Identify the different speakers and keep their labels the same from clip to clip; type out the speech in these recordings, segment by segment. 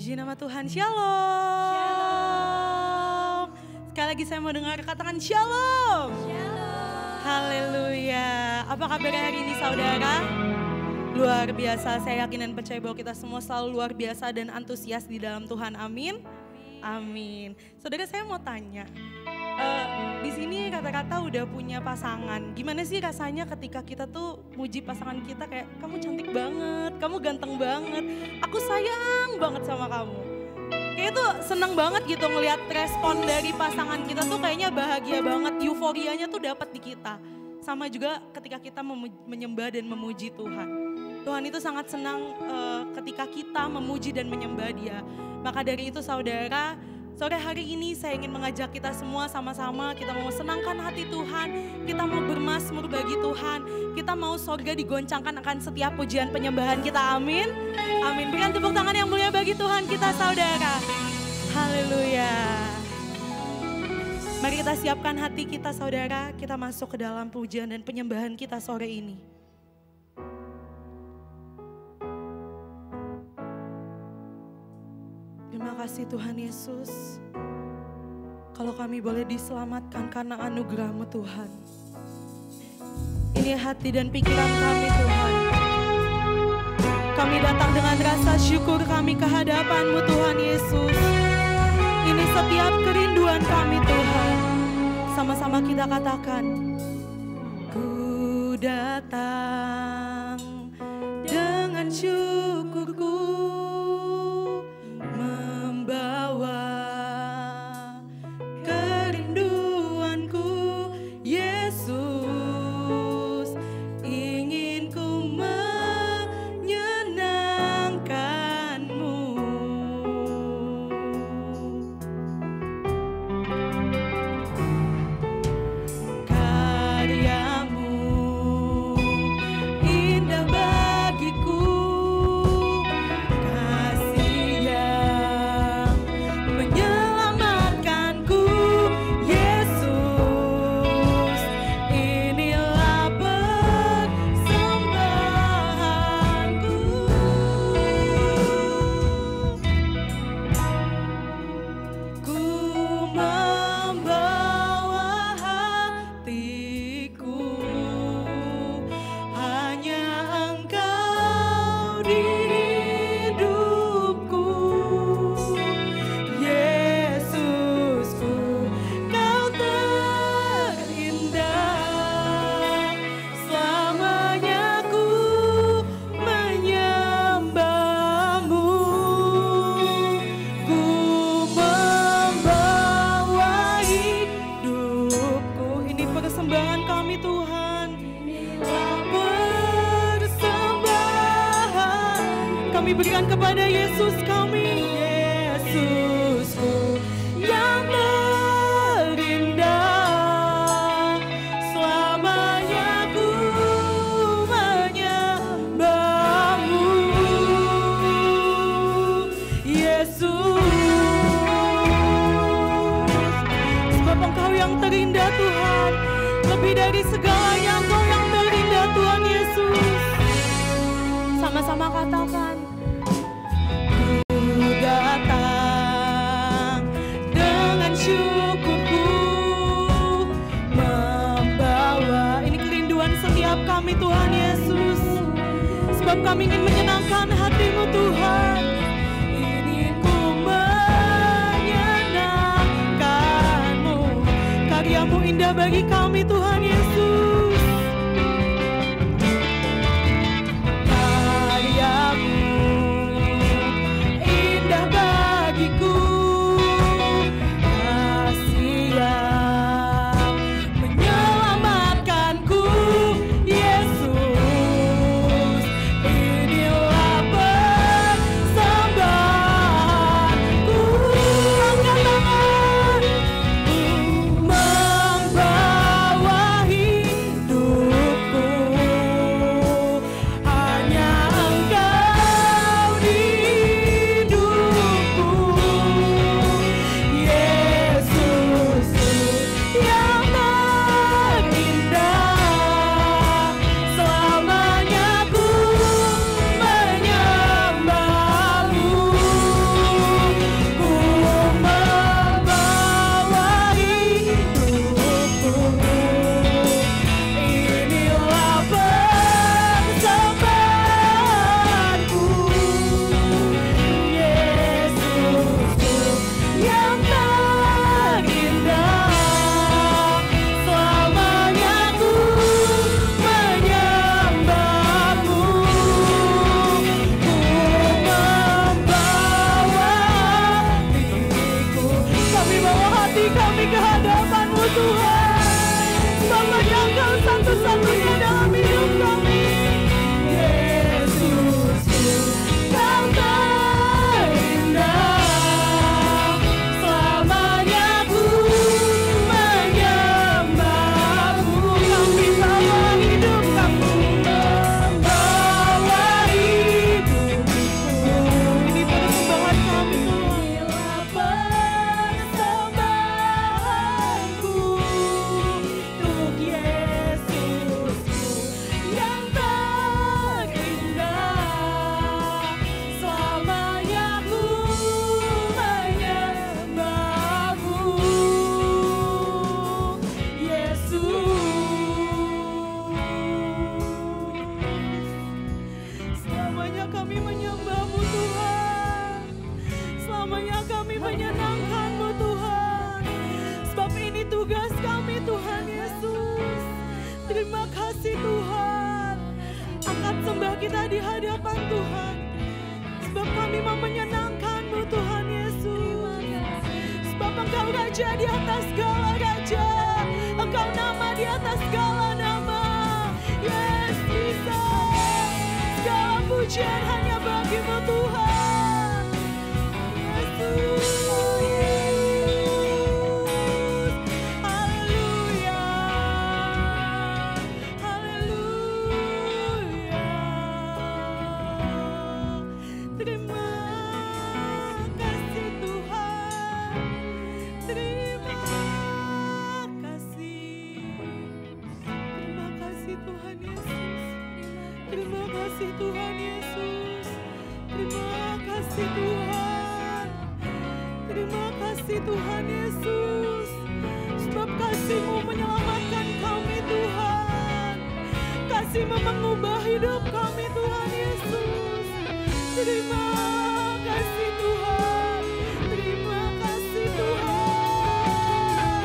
Speaker 1: Puji nama Tuhan, Shalom. Sekali lagi saya mau dengar katakan Shalom. Haleluya. Apa kabar hari ini saudara? Luar biasa, saya yakin dan percaya bahwa kita semua selalu luar biasa dan antusias di dalam Tuhan, amin. Amin. Saudara, saya mau tanya, di sini kata-kata udah punya pasangan. Gimana sih rasanya ketika kita tuh muji pasangan kita kayak kamu cantik banget, kamu ganteng banget, aku sayang banget sama kamu. Kayak tuh seneng banget gitu ngelihat respon dari pasangan kita tuh kayaknya bahagia banget, euforianya tuh dapat di kita. Sama juga ketika kita menyembah dan memuji Tuhan. Tuhan itu sangat senang ketika kita memuji dan menyembah Dia. Maka dari itu saudara, sore hari ini saya ingin mengajak kita semua sama-sama kita mau senangkan hati Tuhan, kita mau bermazmur bagi Tuhan, kita mau sorga digoncangkan akan setiap pujian penyembahan kita, amin. Amin, berikan tepuk tangan yang mulia bagi Tuhan kita saudara. Haleluya. Mari kita siapkan hati kita saudara, kita masuk ke dalam pujian dan penyembahan kita sore ini. Terima kasih Tuhan Yesus, kalau kami boleh diselamatkan karena anugerah-Mu Tuhan. Ini hati dan pikiran kami Tuhan. Kami datang dengan rasa syukur kami ke hadapan-Mu Tuhan Yesus. Ini setiap kerinduan kami Tuhan. Sama-sama kita katakan, ku datang dengan syukurku, membawa kerinduanku, Yesus, ingin ku menyenangkan-Mu. Karya-Mu indah bagiku, kasih yang menyelamatkanku, Yesus, inilah persembahanku. Ku membawa hatiku, hanya Engkau di hidupku, Yesusku, Kau terindah, selamanya ku menyembah-Mu. Ku membawa hidupku, ini persembahan kami Tuhan. Persembahan kami berikan kepada Yesus kami, Yesusku yang terindah, selamanya ku menyembah-Mu, Yesus. Sebab Engkau yang terindah Tuhan, lebih dari segalanya Engkau yang terindah Tuhan Yesus. Sama-sama katakan, ku datang dengan syukurku, membawa, ini kerinduan setiap kami Tuhan Yesus. Sebab kami ingin menyenangkan hati-Mu Tuhan. Ingin ku menyenangkan-Mu, karya-Mu indah bagi kami Tuhan Yesus. Karya-Mu indah bagiku, kasih yang menyelamatkanku, Yesus, inilah persembahanku. Angkat tangan, membawa kita di hadapan Tuhan. Sebab kami mau menyenangkan-Mu Tuhan Yesus. Sebab Engkau Raja di atas segala raja. Engkau nama di atas segala nama. Yes, Jesus. Segala pujian hanya bagi-Mu Tuhan. Yesus. Tuhan Yesus, terima kasih Tuhan, terima kasih Tuhan Yesus, sebab kasih-Mu menyelamatkan kami Tuhan, kasih-Mu mengubah hidup kami Tuhan Yesus, terima kasih Tuhan, terima kasih Tuhan,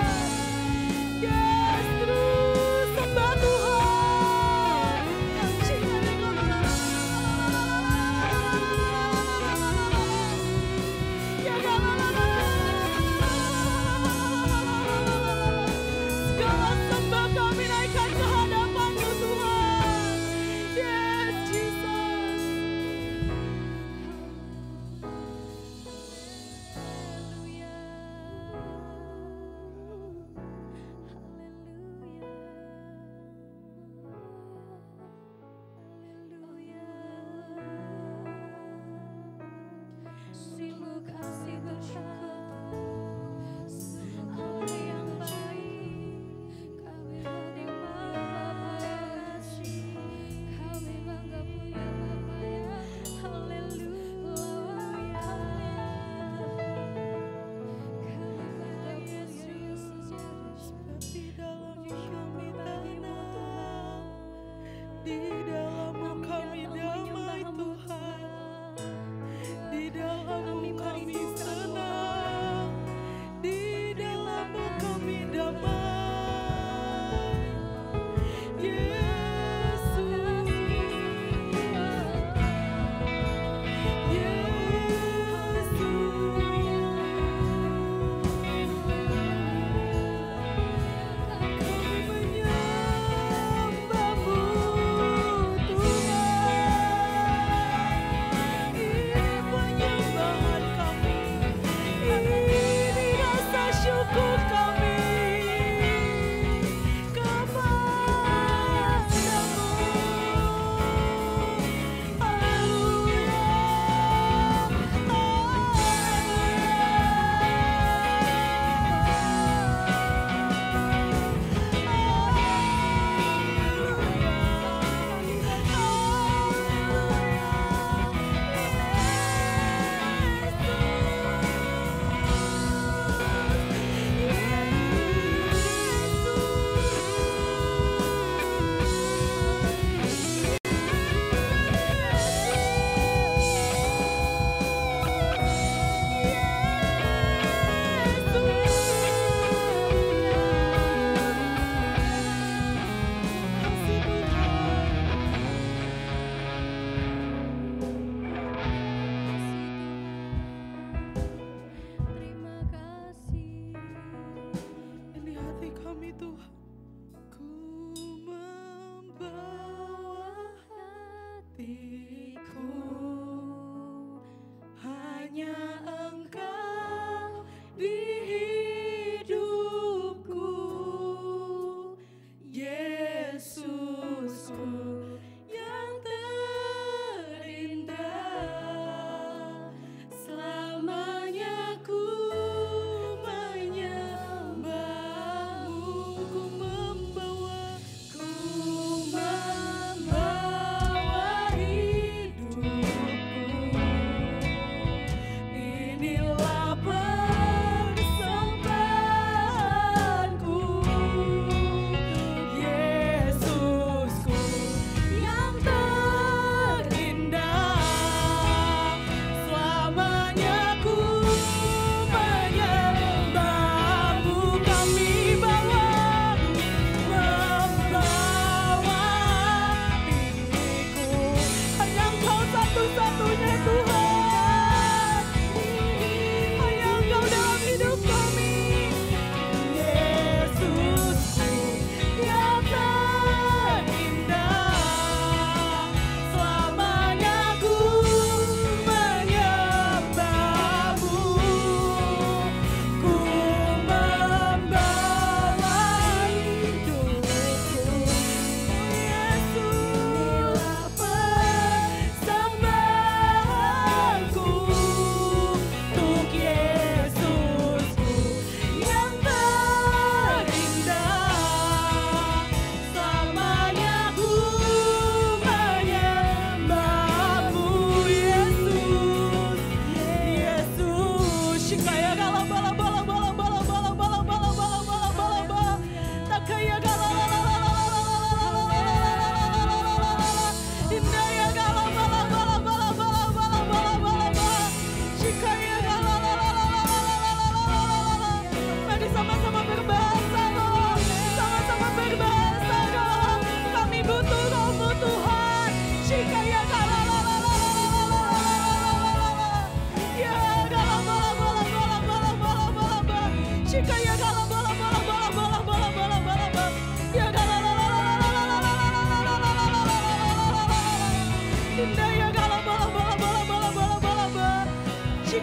Speaker 1: yes terus sembah Tuhan.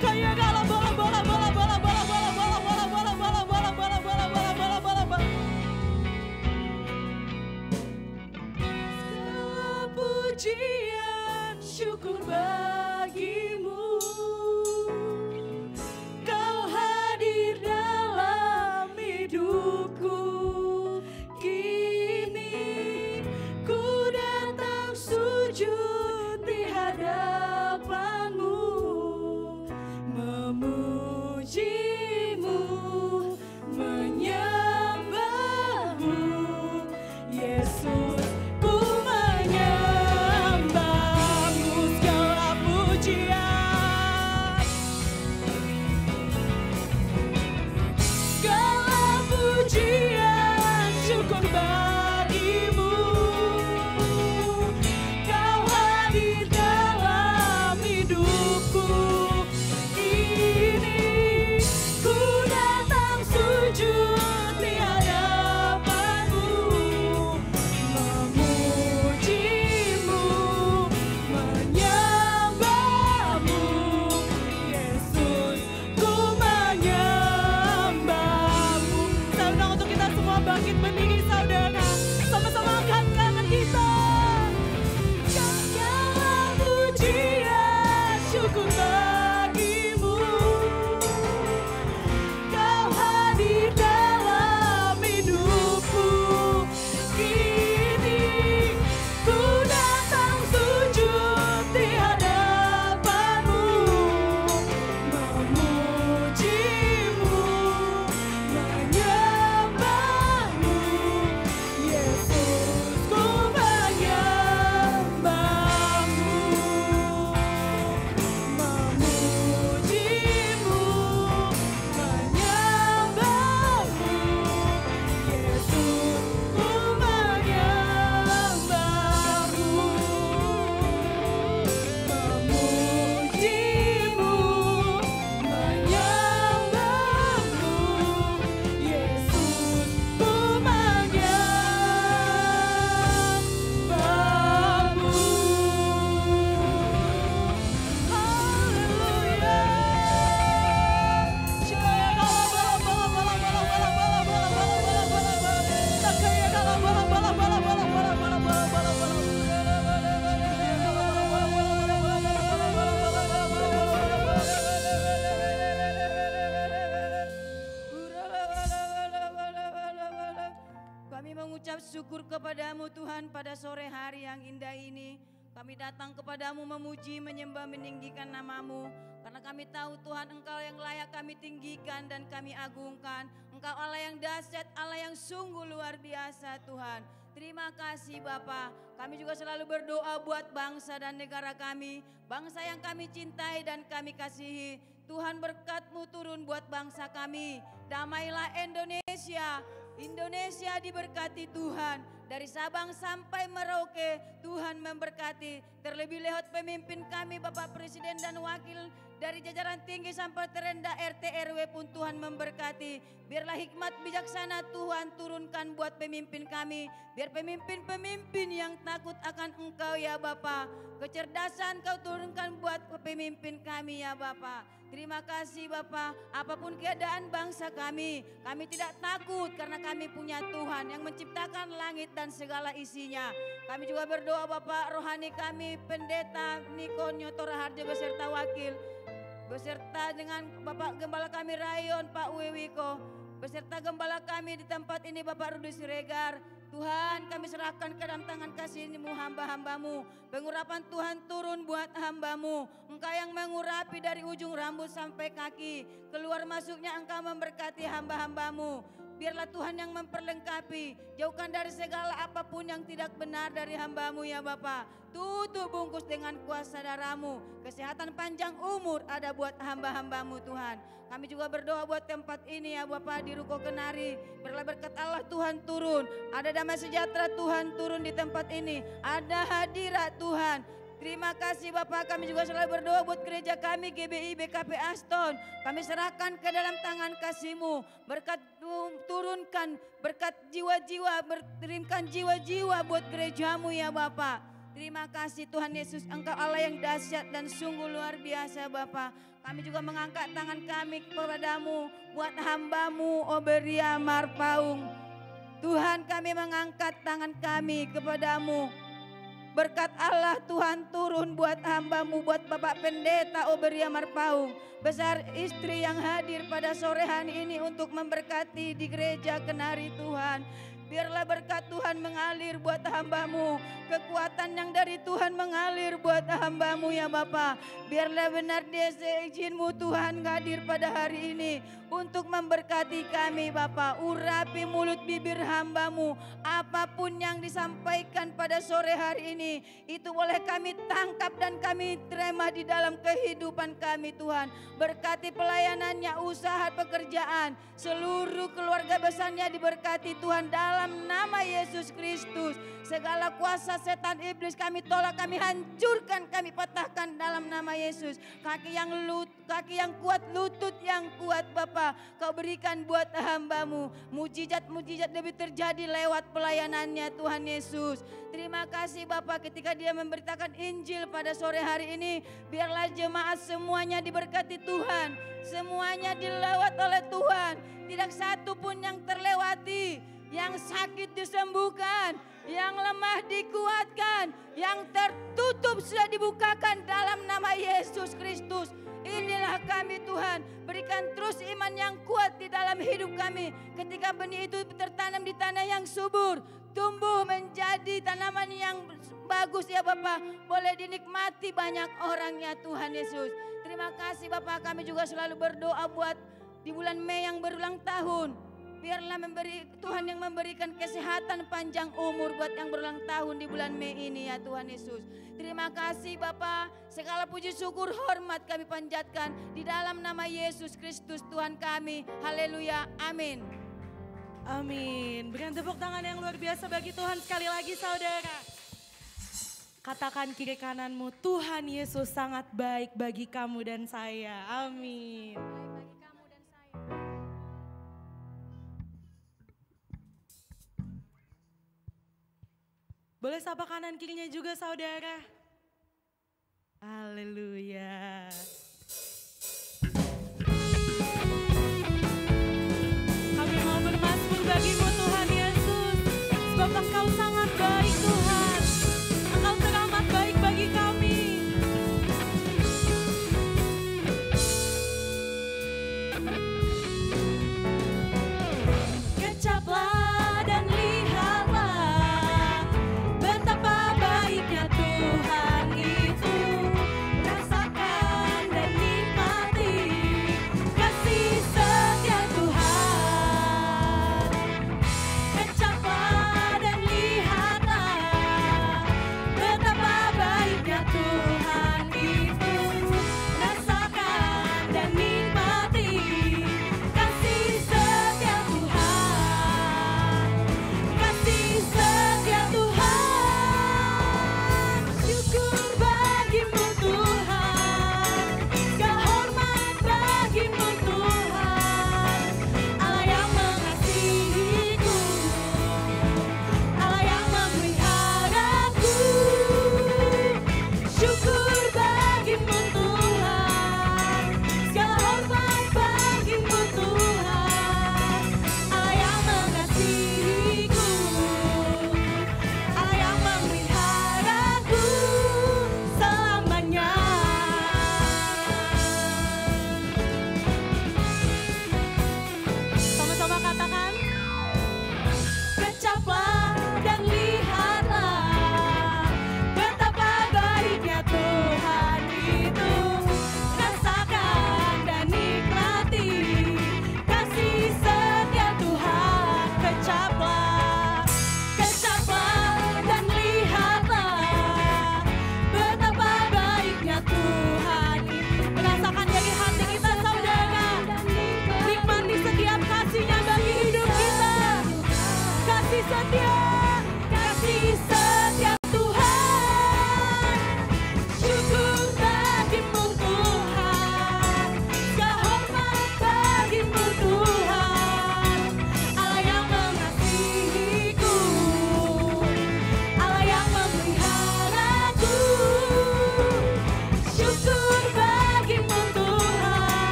Speaker 1: Kaya kala bola bola bola bola bola bola bola bola bola bola bola bola bola bola bola bola bola. Segala pujian syukur bagimu. Kau hadir dalam hidupku. Kini ku datang sujud di hadapanmu, memujimu, menyembahmu, Yesus. Ku menyembahmu, segala pujian, segala pujian syukur bagimu. Kau hadir dalam hidupku. Kini ku datang sujud di hadapanmu, memujimu, menyembahmu, Yesus. Ku menyembahmu. Saya undang untuk kita semua bangkit berdiri, saudara. Sama-sama angkat tangan kita. Segala pujian syukur bagimu. Kau hadir dalam hidupku. Kini ku datang sujud di hadapanmu, memujimu, menyembahmu, Yesus. Ku menyembahmu, memujimu, menyembahmu, Yesus. Ku menyembahmu, memujimu, menyembahmu, Yesus. Ku menyembahmu. Haleluya. Shikaya kala bala bala bala bala bala bala bala bala bala bala bala. Takaya kala bala bala bala bala bala bala bala bala bala.
Speaker 2: Kami mengucap syukur kepadamu Tuhan pada sore hari yang indah ini. Kami datang kepadamu memuji, menyembah, meninggikan namamu. Karena kami tahu Tuhan Engkau yang layak kami tinggikan dan kami agungkan. Engkau Allah yang dahsyat, Allah yang sungguh luar biasa Tuhan. Terima kasih Bapa. Kami juga selalu berdoa buat bangsa dan negara kami. Bangsa yang kami cintai dan kami kasihi. Tuhan berkat-Mu turun buat bangsa kami. Damailah Indonesia. Indonesia diberkati Tuhan. Dari Sabang sampai Merauke Tuhan memberkati. Terlebih lewat pemimpin kami Bapak Presiden dan Wakil. Dari jajaran tinggi sampai terendah RT RW pun Tuhan memberkati. Biarlah hikmat bijaksana Tuhan turunkan buat pemimpin kami. Biar pemimpin-pemimpin yang takut akan Engkau ya Bapa. Kecerdasan Kau turunkan buat pemimpin kami ya Bapa. Terima kasih Bapa. Apapun keadaan bangsa kami tidak takut karena kami punya Tuhan yang menciptakan langit dan segala isinya. Kami juga berdoa Bapak rohani kami Pendeta Niko Nyoto Raharjo beserta wakil, beserta dengan Bapak Gembala kami Rayon Pak Wewiko, beserta Gembala kami di tempat ini Bapak Rudi Siregar. Tuhan kami serahkan ke dalam tangan kasih-Mu hamba-hamba-Mu. Pengurapan Tuhan turun buat hamba-Mu. Engkau yang mengurapi dari ujung rambut sampai kaki. Keluar masuknya Engkau memberkati hamba-hamba-Mu. Biarlah Tuhan yang memperlengkapi. Jauhkan dari segala apapun yang tidak benar dari hamba-Mu ya Bapa. Tutup bungkus dengan kuasa darah-Mu. Kesehatan panjang umur ada buat hamba-hamba-Mu Tuhan. Kami juga berdoa buat tempat ini ya Bapak di Ruko Kenari. Biarlah berkat Allah Tuhan turun. Ada damai sejahtera Tuhan turun di tempat ini. Ada hadirat Tuhan. Terima kasih Bapak, kami juga selalu berdoa buat gereja kami GBI BKP Aston. Kami serahkan ke dalam tangan kasih-Mu. Berkat turunkan, berkat jiwa-jiwa, berkirimkan jiwa-jiwa buat gereja-Mu ya Bapak. Terima kasih Tuhan Yesus, Engkau Allah yang dahsyat dan sungguh luar biasa Bapa. Kami juga mengangkat tangan kami kepadamu buat hamba-Mu Oberia Marpaung. Tuhan, kami mengangkat tangan kami kepadamu. Berkat Allah Tuhan turun buat hamba-Mu, buat Bapak Pendeta Oberia Marpaung. Besar istri yang hadir pada sore hari ini untuk memberkati di gereja Kenari Tuhan. Biarlah berkat Tuhan mengalir buat hamba-Mu. Kekuatan yang dari Tuhan mengalir buat hamba-Mu ya Bapa. Biarlah benar dia seizin-Mu Tuhan hadir pada hari ini. Untuk memberkati kami Bapa. Urapi mulut bibir hamba-Mu. Apapun yang disampaikan pada sore hari ini. Itu boleh kami tangkap dan kami terima di dalam kehidupan kami Tuhan. Berkati pelayanannya, usaha pekerjaan. Seluruh keluarga besarnya diberkati Tuhan dalam nama Yesus Kristus. Segala kuasa setan iblis kami tolak, kami hancurkan, kami patahkan dalam nama Yesus. Kaki yang kuat, lutut yang kuat Bapa, Kau berikan buat hamba-Mu. Mujizat-mujizat lebih terjadi lewat pelayanannya Tuhan Yesus. Terima kasih Bapa, ketika dia memberitakan Injil pada sore hari ini, biarlah jemaat semuanya diberkati Tuhan. Semuanya dilewat oleh Tuhan. Tidak satu pun yang terlewati. Yang sakit disembuhkan, yang lemah dikuatkan, yang tertutup sudah dibukakan dalam nama Yesus Kristus. Inilah kami Tuhan, berikan terus iman yang kuat di dalam hidup kami. Ketika benih itu tertanam di tanah yang subur, tumbuh menjadi tanaman yang bagus ya Bapa. Boleh dinikmati banyak orang ya Tuhan Yesus. Terima kasih Bapa, kami juga selalu berdoa buat di bulan Mei yang berulang tahun. Biarlah Tuhan yang memberikan kesehatan panjang umur buat yang berulang tahun di bulan Mei ini ya Tuhan Yesus. Terima kasih Bapa, segala puji syukur hormat kami panjatkan di dalam nama Yesus Kristus Tuhan kami. Haleluya, amin.
Speaker 1: Amin. Berikan tepuk tangan yang luar biasa bagi Tuhan sekali lagi saudara. Katakan kiri kananmu, Tuhan Yesus sangat baik bagi kamu dan saya. Amin. Boleh sapa kanan kirinya juga saudara. Haleluya. Kami mau bermazmur bagimu Tuhan Yesus. Sebab Engkau sangat baik Tuhan. Engkau teramat baik bagi kami. Kecaplah dan lihatlah betapa baiknya Tuhan itu. Rasakan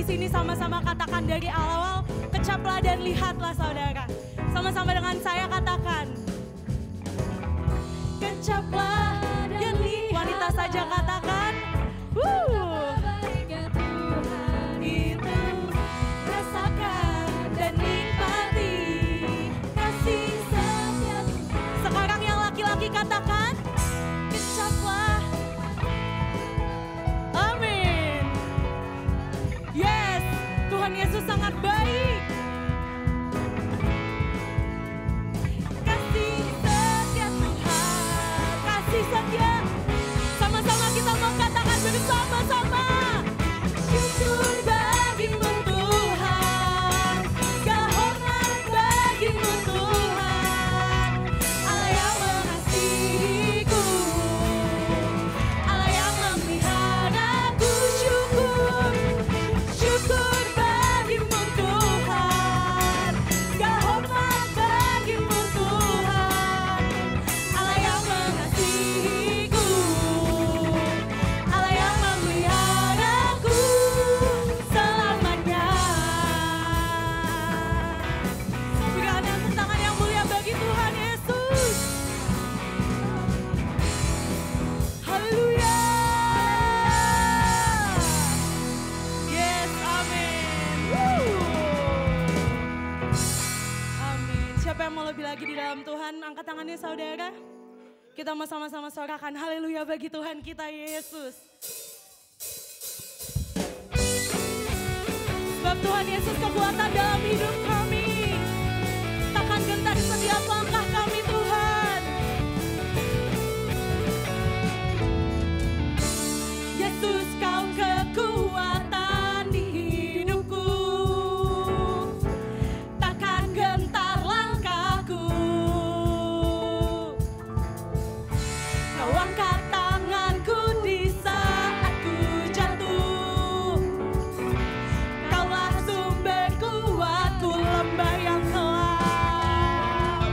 Speaker 1: sini sama-sama katakan dari awal, kecaplah dan lihatlah saudara. Sama-sama dengan saya katakan. Kecaplah dan lihat. Wanita saja katakan. Itu rasakan dan nikmati kasih setia. Sekarang yang laki-laki katakan. Kecaplah. Amin. Yes, Tuhan Yesus sangat baik. Kasih setia Tuhan, kasih setia. Sama-sama kita mau katakan bersama-sama. Syukur bagimu Tuhan, segala hormat bagimu Tuhan. Allah yang mengasihiku, Allah yang memeliharaku. Syukur, syukur bagimu Tuhan, segala hormat bagimu Tuhan. Allah yang mengasihiku, Allah yang memeliharaku selamanya. Berikan tepuk tangan yang mulia bagi Tuhan Yesus. Haleluya. Yes, amin. Amin. Siapa yang mau lebih lagi di dalam Tuhan? Angkat tangannya saudara. Kita mau sama-sama sorakan haleluya bagi Tuhan kita Yesus. Sebab Tuhan Yesus kekuatan dalam hidup kami. Takkan gentar setiap langkah kami Tuhan. Yesus kau kekuatan di hidupku. Takkan gentar langkahku. Kau angkat tanganku di saat ku jatuh. Kaulah sumber kuatku lembah yang kelam.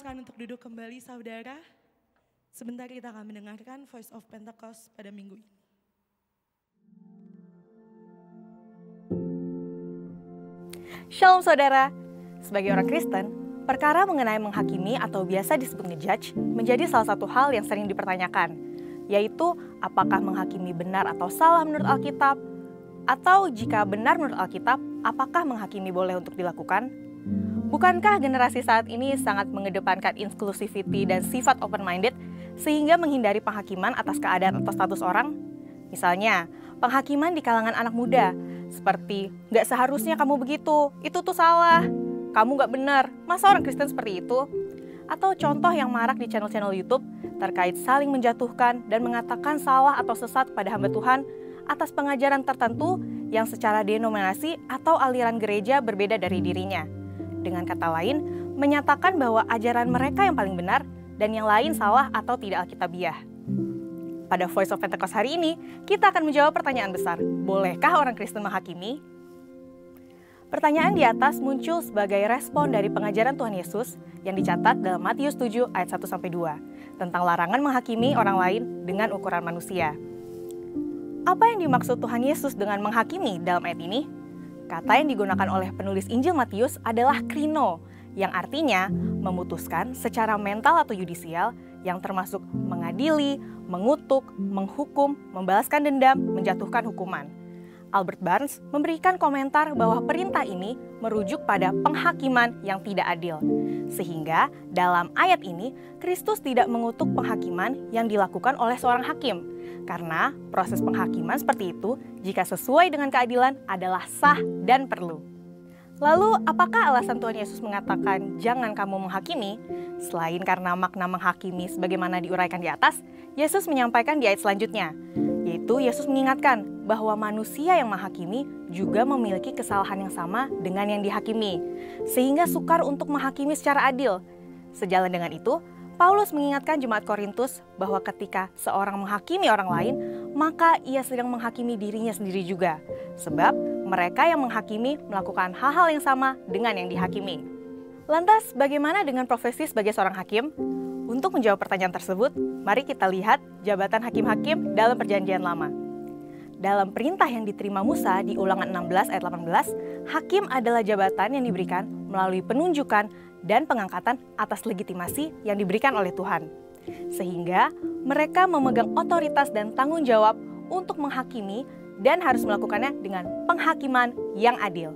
Speaker 1: silakan untuk duduk kembali saudara. Sebentar kita akan mendengarkan Voice of Pentecost pada minggu ini.
Speaker 3: Shalom saudara, sebagai orang Kristen, perkara mengenai menghakimi atau biasa disebut ngejudge menjadi salah satu hal yang sering dipertanyakan, yaitu apakah menghakimi benar atau salah menurut Alkitab, atau jika benar menurut Alkitab, apakah menghakimi boleh untuk dilakukan? Bukankah generasi saat ini sangat mengedepankan inclusivity dan sifat open-minded sehingga menghindari penghakiman atas keadaan atau status orang? Misalnya, penghakiman di kalangan anak muda, seperti "Gak seharusnya kamu begitu, itu tuh salah, kamu gak benar, masa orang Kristen seperti itu?" Atau contoh yang marak di channel-channel YouTube terkait saling menjatuhkan dan mengatakan salah atau sesat pada hamba Tuhan atas pengajaran tertentu yang secara denominasi atau aliran gereja berbeda dari dirinya. Dengan kata lain, menyatakan bahwa ajaran mereka yang paling benar dan yang lain salah atau tidak alkitabiah. Pada Voice of Pentecost hari ini, kita akan menjawab pertanyaan besar, bolehkah orang Kristen menghakimi? Pertanyaan di atas muncul sebagai respon dari pengajaran Tuhan Yesus yang dicatat dalam Matius 7 ayat 1-2 tentang larangan menghakimi orang lain dengan ukuran manusia. Apa yang dimaksud Tuhan Yesus dengan menghakimi dalam ayat ini? Kata yang digunakan oleh penulis Injil Matius adalah krino, yang artinya memutuskan secara mental atau yudisial yang termasuk mengadili, mengutuk, menghukum, membalaskan dendam, menjatuhkan hukuman. Albert Barnes memberikan komentar bahwa perintah ini merujuk pada penghakiman yang tidak adil. Sehingga dalam ayat ini, Kristus tidak mengutuk penghakiman yang dilakukan oleh seorang hakim. Karena proses penghakiman seperti itu, jika sesuai dengan keadilan, adalah sah dan perlu. Lalu, apakah alasan Tuhan Yesus mengatakan jangan kamu menghakimi? Selain karena makna menghakimi sebagaimana diuraikan di atas, Yesus menyampaikan di ayat selanjutnya, yaitu Yesus mengingatkan bahwa manusia yang menghakimi juga memiliki kesalahan yang sama dengan yang dihakimi, sehingga sukar untuk menghakimi secara adil. Sejalan dengan itu, Paulus mengingatkan jemaat Korintus bahwa ketika seorang menghakimi orang lain, maka ia sedang menghakimi dirinya sendiri juga. Sebab mereka yang menghakimi melakukan hal-hal yang sama dengan yang dihakimi. Lantas, bagaimana dengan profesi sebagai seorang hakim? Untuk menjawab pertanyaan tersebut, mari kita lihat jabatan hakim-hakim dalam Perjanjian Lama. Dalam perintah yang diterima Musa di Ulangan 16 ayat 18, hakim adalah jabatan yang diberikan melalui penunjukan dan pengangkatan atas legitimasi yang diberikan oleh Tuhan. Sehingga mereka memegang otoritas dan tanggung jawab untuk menghakimi dan harus melakukannya dengan penghakiman yang adil.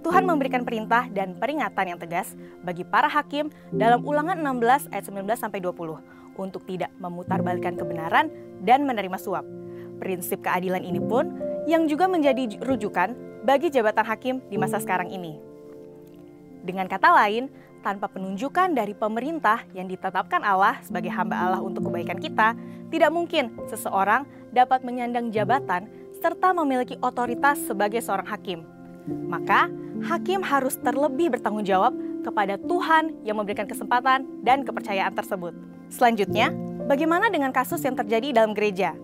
Speaker 3: Tuhan memberikan perintah dan peringatan yang tegas bagi para hakim dalam Ulangan 16 ayat 19-20 untuk tidak memutarbalikkan kebenaran dan menerima suap. Prinsip keadilan ini pun yang juga menjadi rujukan bagi jabatan hakim di masa sekarang ini. Dengan kata lain, tanpa penunjukan dari pemerintah yang ditetapkan Allah sebagai hamba Allah untuk kebaikan kita, tidak mungkin seseorang dapat menyandang jabatan serta memiliki otoritas sebagai seorang hakim. Maka, hakim harus terlebih bertanggung jawab kepada Tuhan yang memberikan kesempatan dan kepercayaan tersebut. Selanjutnya, bagaimana dengan kasus yang terjadi dalam gereja?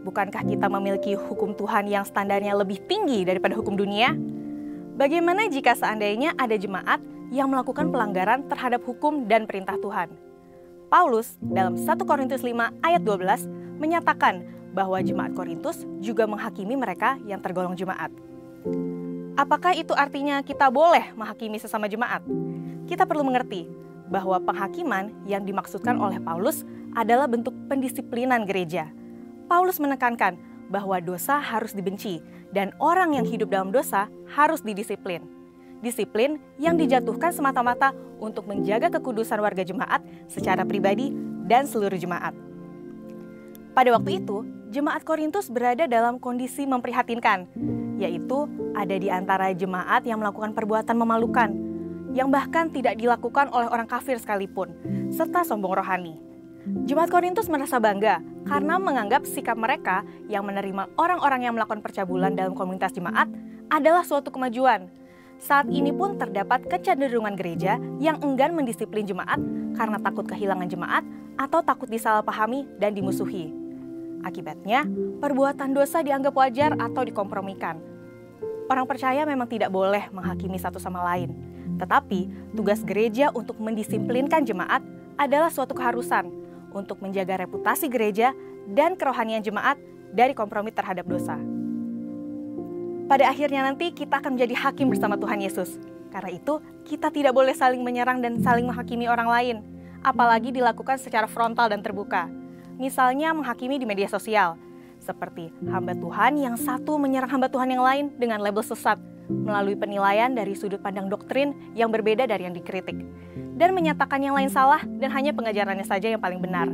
Speaker 3: Bukankah kita memiliki hukum Tuhan yang standarnya lebih tinggi daripada hukum dunia? Bagaimana jika seandainya ada jemaat yang melakukan pelanggaran terhadap hukum dan perintah Tuhan? Paulus dalam 1 Korintus 5 ayat 12 menyatakan bahwa jemaat Korintus juga menghakimi mereka yang tergolong jemaat. Apakah itu artinya kita boleh menghakimi sesama jemaat? Kita perlu mengerti bahwa penghakiman yang dimaksudkan oleh Paulus adalah bentuk pendisiplinan gereja. Paulus menekankan bahwa dosa harus dibenci dan orang yang hidup dalam dosa harus didisiplin. Disiplin yang dijatuhkan semata-mata untuk menjaga kekudusan warga jemaat secara pribadi dan seluruh jemaat. Pada waktu itu, jemaat Korintus berada dalam kondisi memprihatinkan, yaitu ada di antara jemaat yang melakukan perbuatan memalukan, yang bahkan tidak dilakukan oleh orang kafir sekalipun, serta sombong rohani. Jemaat Korintus merasa bangga karena menganggap sikap mereka yang menerima orang-orang yang melakukan percabulan dalam komunitas jemaat adalah suatu kemajuan. Saat ini pun terdapat kecenderungan gereja yang enggan mendisiplin jemaat karena takut kehilangan jemaat atau takut disalahpahami dan dimusuhi. Akibatnya, perbuatan dosa dianggap wajar atau dikompromikan. Orang percaya memang tidak boleh menghakimi satu sama lain. Tetapi, tugas gereja untuk mendisiplinkan jemaat adalah suatu keharusan untuk menjaga reputasi gereja dan kerohanian jemaat dari kompromi terhadap dosa. Pada akhirnya nanti kita akan menjadi hakim bersama Tuhan Yesus. Karena itu, kita tidak boleh saling menyerang dan saling menghakimi orang lain, apalagi dilakukan secara frontal dan terbuka. Misalnya menghakimi di media sosial, seperti hamba Tuhan yang satu menyerang hamba Tuhan yang lain dengan label sesat, melalui penilaian dari sudut pandang doktrin yang berbeda dari yang dikritik, dan menyatakan yang lain salah dan hanya pengajarannya saja yang paling benar.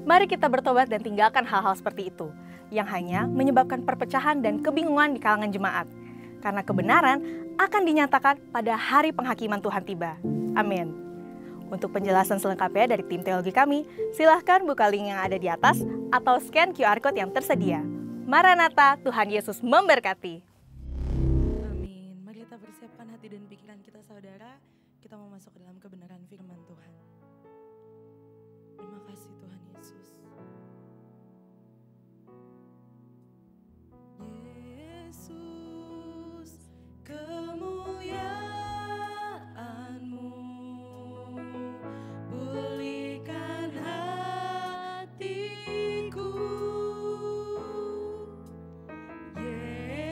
Speaker 3: Mari kita bertobat dan tinggalkan hal-hal seperti itu, yang hanya menyebabkan perpecahan dan kebingungan di kalangan jemaat. Karena kebenaran akan dinyatakan pada hari penghakiman Tuhan tiba. Amin. Untuk penjelasan selengkapnya dari tim teologi kami, silahkan buka link yang ada di atas atau scan QR Code yang tersedia. Maranatha, Tuhan Yesus memberkati.
Speaker 1: Amin. Mari kita persiapkan hati dan pikiran kita saudara, kita mau masuk ke dalam kebenaran firman Tuhan. Terima kasih Tuhan Yesus. Yesus, kemuliaan-Mu pulihkan hatiku.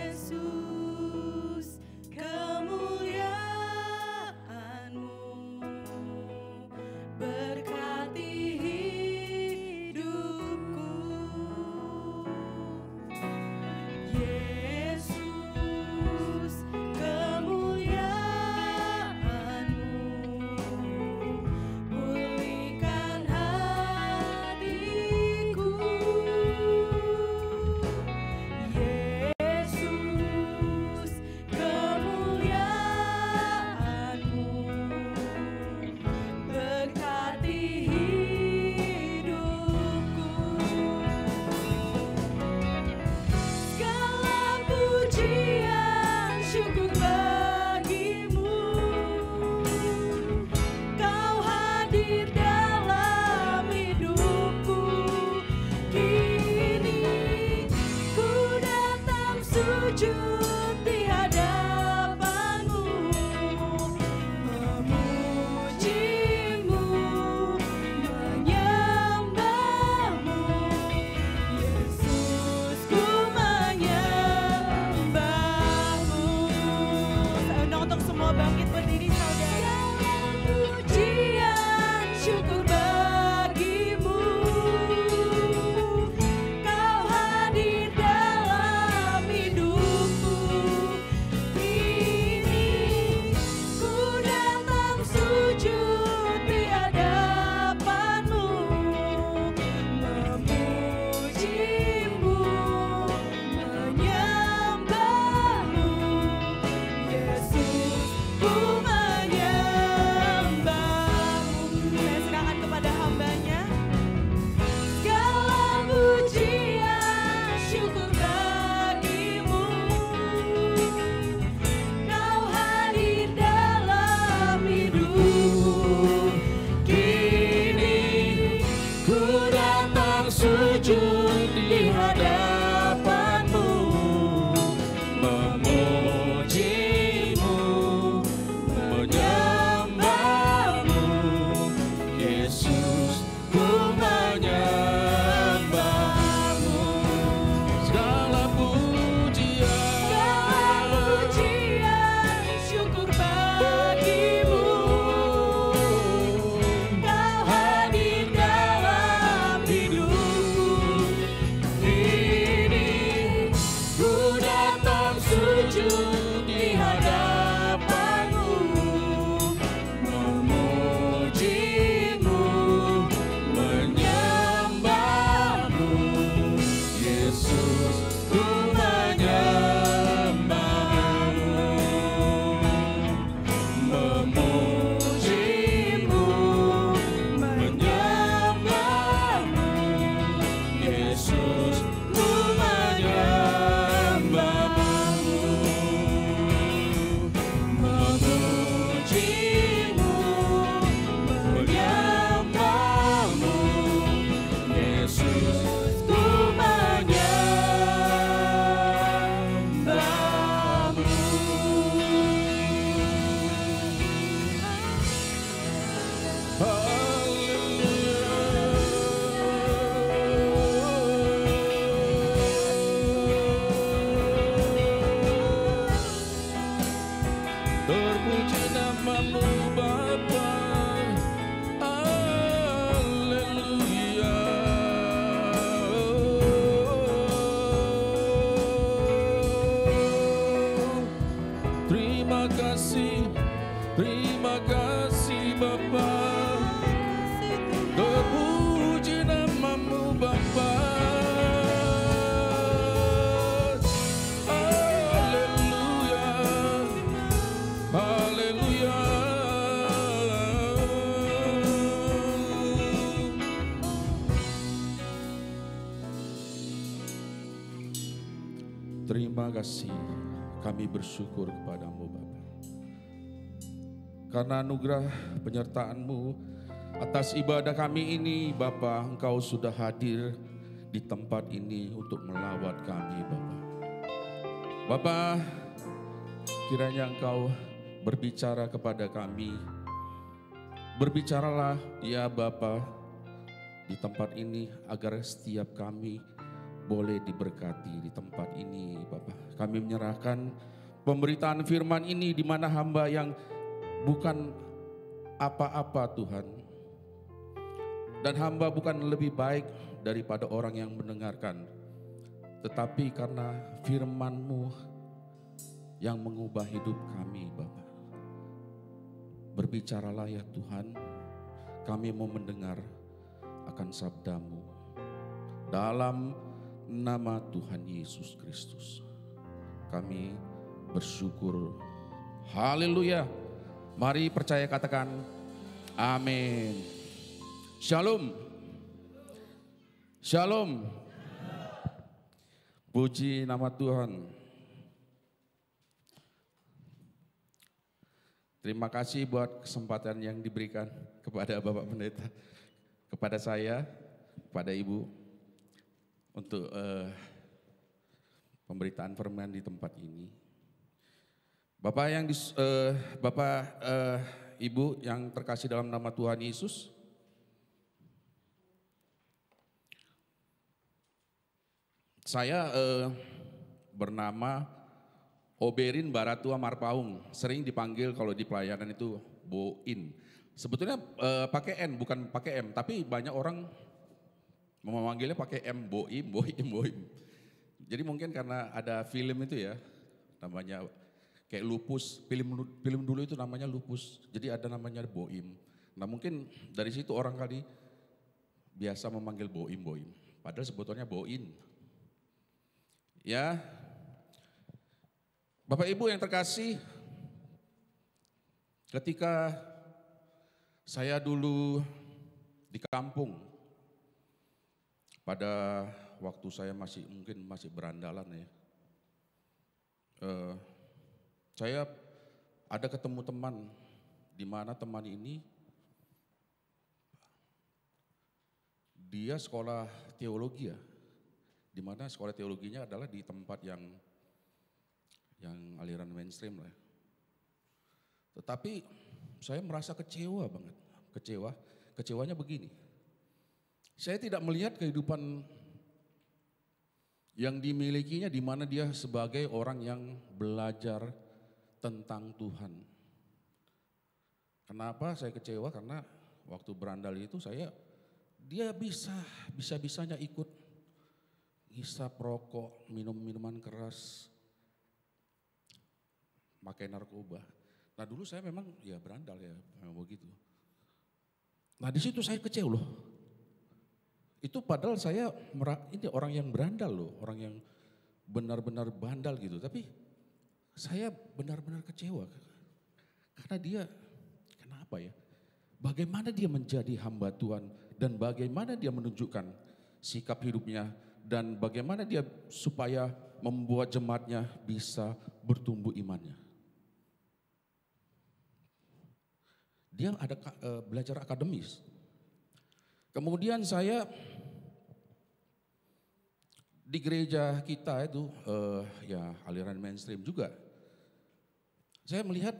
Speaker 1: Yesus, kemuliaan-Mu berkati hidupku.
Speaker 4: Bapa, terpuji namamu Bapa. Haleluya, haleluya. Terima kasih, kami bersyukur kepadamu Bapa. Karena anugerah penyertaan-Mu atas ibadah kami ini Bapa, Engkau sudah hadir di tempat ini untuk melawat kami Bapa. Bapa, kiranya Engkau berbicara kepada kami. Berbicaralah ya Bapa di tempat ini agar setiap kami boleh diberkati di tempat ini Bapa. Kami menyerahkan pemberitaan firman ini di mana hamba yang bukan apa-apa Tuhan. Dan hamba bukan lebih baik daripada orang yang mendengarkan. Tetapi karena firman-Mu yang mengubah hidup kami Bapa. Berbicaralah ya Tuhan, kami mau mendengar akan sabda-Mu. Dalam nama Tuhan Yesus Kristus kami bersyukur. Haleluya. Mari percaya katakan amin. Shalom. Shalom. Puji nama Tuhan. Terima kasih buat kesempatan yang diberikan kepada Bapak Pendeta, kepada saya, kepada Ibu untuk pemberitaan firman di tempat ini. Bapak Ibu yang terkasih dalam nama Tuhan Yesus, saya bernama Oberin Baratua Marpaung, sering dipanggil kalau di pelayanan itu Boin. Sebetulnya pakai N bukan pakai M, tapi banyak orang memanggilnya pakai M, Boim. Jadi mungkin karena ada film itu ya, namanya kayak Lupus, film dulu itu namanya Lupus, jadi ada namanya Boim. Nah mungkin dari situ orang kali biasa memanggil Boim, padahal sebetulnya Boin. Ya, Bapak Ibu yang terkasih, ketika saya dulu di kampung, pada waktu saya masih berandalan ya, saya ada ketemu teman, di mana teman ini dia sekolah teologi ya, di mana sekolah teologinya adalah di tempat yang aliran mainstream lah. Tetapi saya merasa kecewa banget, kecewanya begini. Saya tidak melihat kehidupan yang dimilikinya di mana dia sebagai orang yang belajar tentang Tuhan. Kenapa saya kecewa? Karena waktu berandal itu dia bisa-bisanya ikut ngisap rokok, minum minuman keras, pakai narkoba. Nah dulu saya memang ya berandal ya, memang begitu. Nah di situ saya kecewa loh. Itu padahal ini orang yang berandal loh, orang yang benar-benar bandal gitu. Tapi saya benar-benar kecewa karena dia, kenapa ya? Bagaimana dia menjadi hamba Tuhan dan bagaimana dia menunjukkan sikap hidupnya dan bagaimana dia supaya membuat jemaatnya bisa bertumbuh imannya. Dia ada belajar akademis. Kemudian saya di gereja kita itu ya aliran mainstream juga. Saya melihat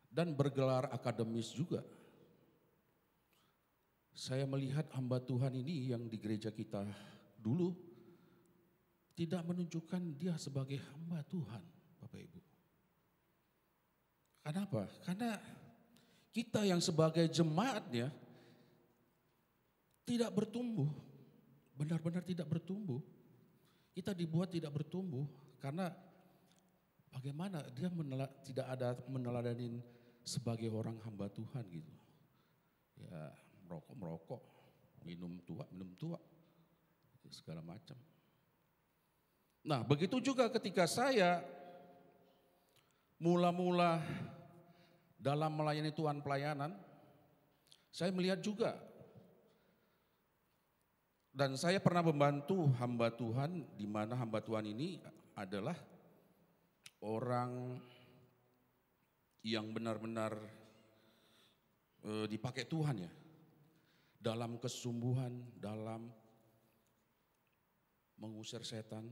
Speaker 4: dan bergelar akademis juga. Saya melihat hamba Tuhan ini yang di gereja kita dulu tidak menunjukkan dia sebagai hamba Tuhan, Bapak Ibu. Kenapa? Karena kita yang sebagai jemaatnya tidak bertumbuh, benar-benar tidak bertumbuh. Kita dibuat tidak bertumbuh karena bagaimana dia tidak ada meneladanin sebagai orang hamba Tuhan gitu. Ya merokok, minum tua, segala macam. Nah begitu juga ketika saya mula-mula dalam melayani Tuhan pelayanan, saya melihat juga. Dan saya pernah membantu hamba Tuhan, di mana hamba Tuhan ini adalah orang yang benar-benar dipakai Tuhan ya. Dalam kesungguhan, dalam mengusir setan.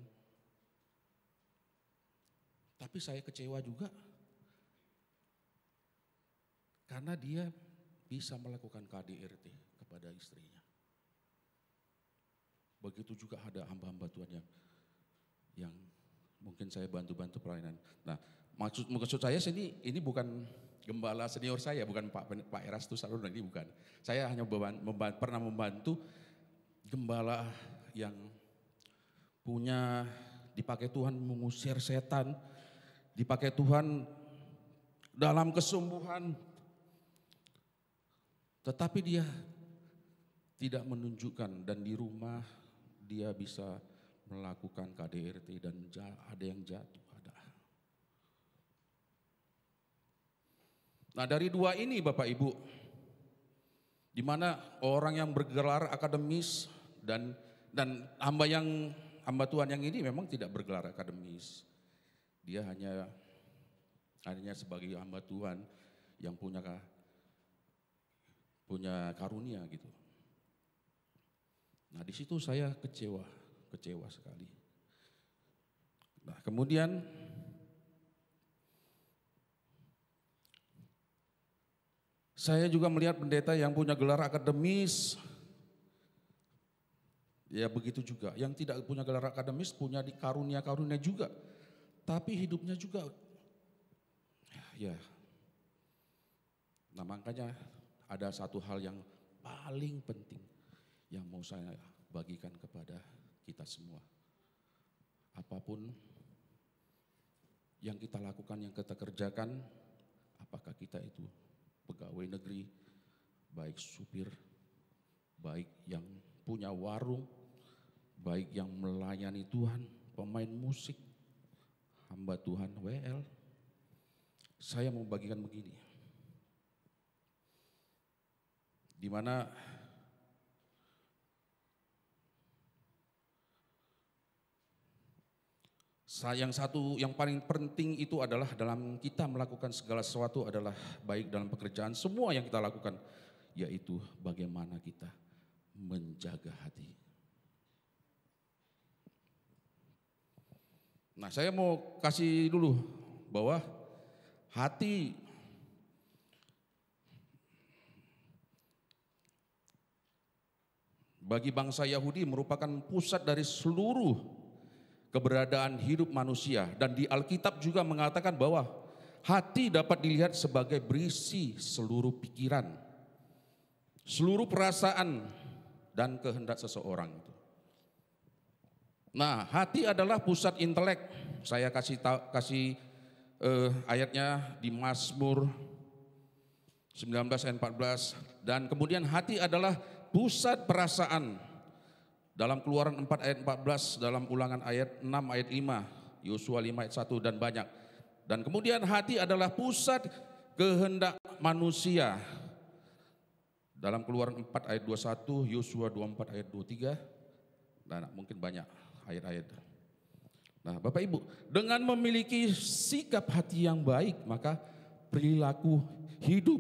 Speaker 4: Tapi saya kecewa juga. Karena dia bisa melakukan KDRT kepada istrinya. Begitu juga ada hamba-hamba Tuhan yang mungkin saya bantu-bantu pelayanan. Nah, maksud saya ini bukan gembala senior saya, bukan Pak Erastus Saludon, ini bukan. Saya hanya pernah membantu gembala yang punya dipakai Tuhan mengusir setan, dipakai Tuhan dalam kesembuhan. Tetapi dia tidak menunjukkan dan di rumah dia bisa melakukan KDRT dan ada yang jatuh. Nah dari dua ini Bapak Ibu, di mana orang yang bergelar akademis dan hamba Tuhan yang ini memang tidak bergelar akademis. Dia hanya sebagai hamba Tuhan yang punya karunia gitu. Nah di situ saya kecewa sekali. Nah kemudian saya juga melihat pendeta yang punya gelar akademis, ya begitu juga. Yang tidak punya gelar akademis punya karunia-karunia juga, tapi hidupnya juga, ya. Nah makanya ada satu hal yang paling penting yang mau saya bagikan kepada kita semua. Apapun yang kita lakukan, yang kita kerjakan, apakah kita itu pegawai negeri, baik supir, baik yang punya warung, baik yang melayani Tuhan, pemain musik, hamba Tuhan WL. Saya mau bagikan begini. Di mana yang paling penting itu adalah dalam kita melakukan segala sesuatu adalah baik dalam pekerjaan, semua yang kita lakukan, yaitu bagaimana kita menjaga hati. Nah saya mau kasih dulu bahwa hati bagi bangsa Yahudi merupakan pusat dari seluruh keberadaan hidup manusia, dan di Alkitab juga mengatakan bahwa hati dapat dilihat sebagai berisi seluruh pikiran, seluruh perasaan dan kehendak seseorang. Nah, hati adalah pusat intelek. Saya kasih ayatnya di Mazmur 19 ayat 14, dan kemudian hati adalah pusat perasaan. Dalam Keluaran 4 ayat 14, dalam Ulangan ayat 6 ayat 5, Yosua 5 ayat 1 dan banyak. Dan kemudian hati adalah pusat kehendak manusia. Dalam Keluaran 4 ayat 21, Yosua 24 ayat 23, dan mungkin banyak ayat-ayat. Nah Bapak Ibu, dengan memiliki sikap hati yang baik, maka perilaku hidup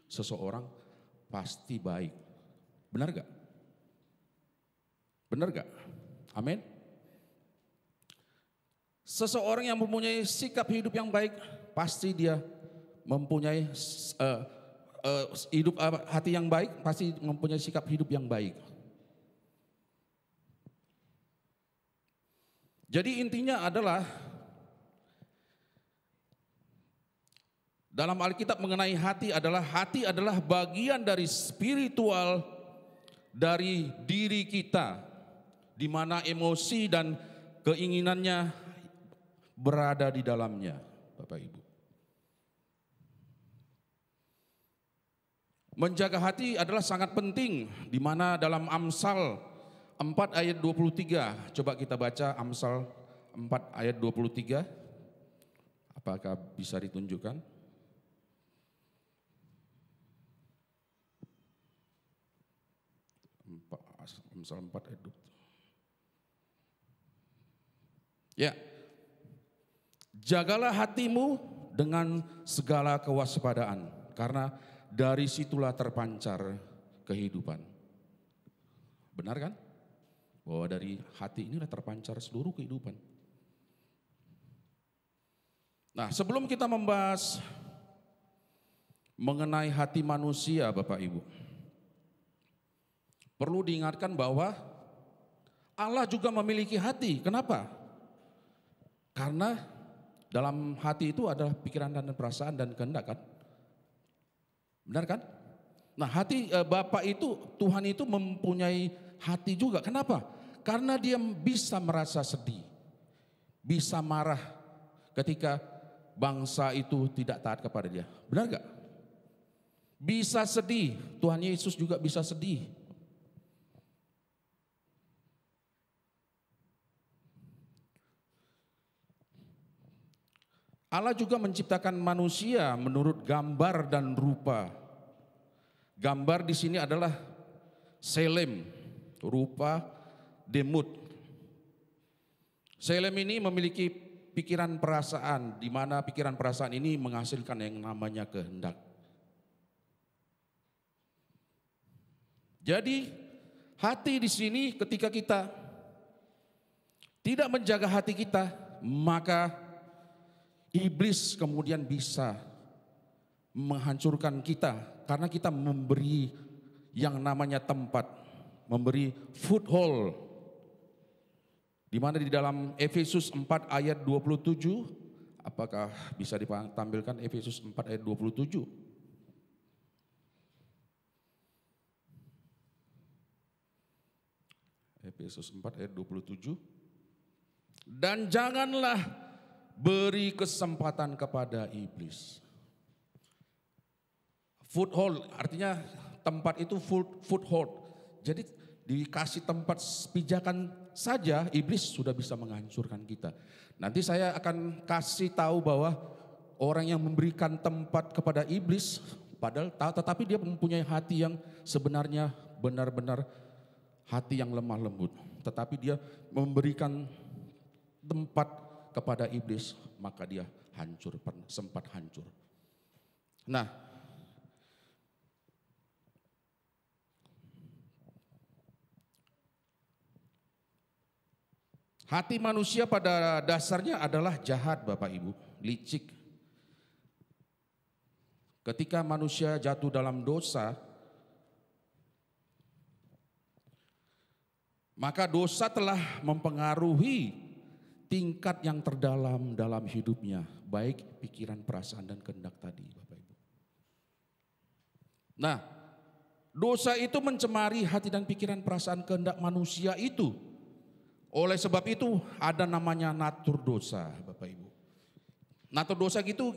Speaker 4: seseorang pasti baik. Benar gak? Benar gak? Amin. Seseorang yang mempunyai sikap hidup yang baik, pasti dia mempunyai hati yang baik, pasti mempunyai sikap hidup yang baik. Jadi intinya adalah dalam Alkitab mengenai hati adalah bagian dari spiritual dari diri kita, di mana emosi dan keinginannya berada di dalamnya, Bapak Ibu. Menjaga hati adalah sangat penting, di mana dalam Amsal 4 ayat 23, coba kita baca Amsal 4 ayat 23, apakah bisa ditunjukkan? Amsal 4 ayat 23. Ya, jagalah hatimu dengan segala kewaspadaan, karena dari situlah terpancar kehidupan. Benar kan? Bahwa dari hati inilah terpancar seluruh kehidupan. Nah, sebelum kita membahas mengenai hati manusia, Bapak Ibu, perlu diingatkan bahwa Allah juga memiliki hati. Kenapa? Karena dalam hati itu adalah pikiran dan perasaan dan kehendak kan? Benar kan? Nah, hati Bapa itu, Tuhan itu mempunyai hati juga. Kenapa? Karena dia bisa merasa sedih, bisa marah ketika bangsa itu tidak taat kepada dia. Benar gak? Bisa sedih, Tuhan Yesus juga bisa sedih. Allah juga menciptakan manusia menurut gambar dan rupa. Gambar di sini adalah Selem, rupa Demut. Selem ini memiliki pikiran perasaan, di mana pikiran perasaan ini menghasilkan yang namanya kehendak. Jadi hati di sini ketika kita tidak menjaga hati kita, maka iblis kemudian bisa menghancurkan kita karena kita memberi yang namanya tempat, memberi foothold. Di mana di dalam Efesus 4 ayat 27, apakah bisa ditampilkan Efesus 4 ayat 27? Efesus 4 ayat 27. Dan janganlah beri kesempatan kepada iblis. Foothold artinya tempat itu foothold. Jadi dikasih tempat pijakan saja iblis sudah bisa menghancurkan kita. Nanti saya akan kasih tahu bahwa orang yang memberikan tempat kepada iblis padahal tetapi dia mempunyai hati yang sebenarnya benar-benar hati yang lemah lembut. Tetapi dia memberikan tempat kepada iblis, maka dia hancur, sempat hancur. Nah, hati manusia pada dasarnya adalah jahat, Bapak Ibu, licik. Ketika manusia jatuh dalam dosa, maka dosa telah mempengaruhi tingkat yang terdalam dalam hidupnya, baik pikiran, perasaan, dan kehendak tadi, Bapak Ibu. Nah, dosa itu mencemari hati dan pikiran, perasaan, kehendak manusia itu. Oleh sebab itu ada namanya natur dosa, Bapak Ibu. Natur dosa gitu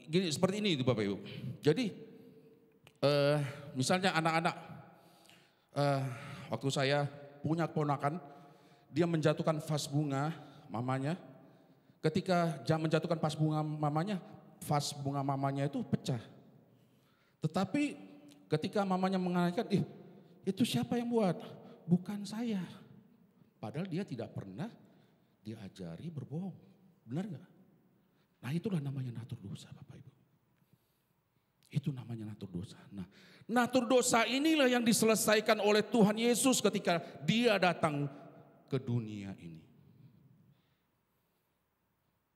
Speaker 4: seperti ini, Bapak Ibu. Jadi, misalnya anak-anak, waktu saya punya keponakan, dia menjatuhkan vas bunga mamanya, ketika menjatuhkan vas bunga mamanya itu pecah. Tetapi ketika mamanya mengatakan, itu siapa yang buat? Bukan saya. Padahal dia tidak pernah diajari berbohong. Benar gak? Nah, itulah namanya natur dosa, Bapak Ibu. Itu namanya natur dosa. Nah, natur dosa inilah yang diselesaikan oleh Tuhan Yesus ketika dia datang ke dunia ini.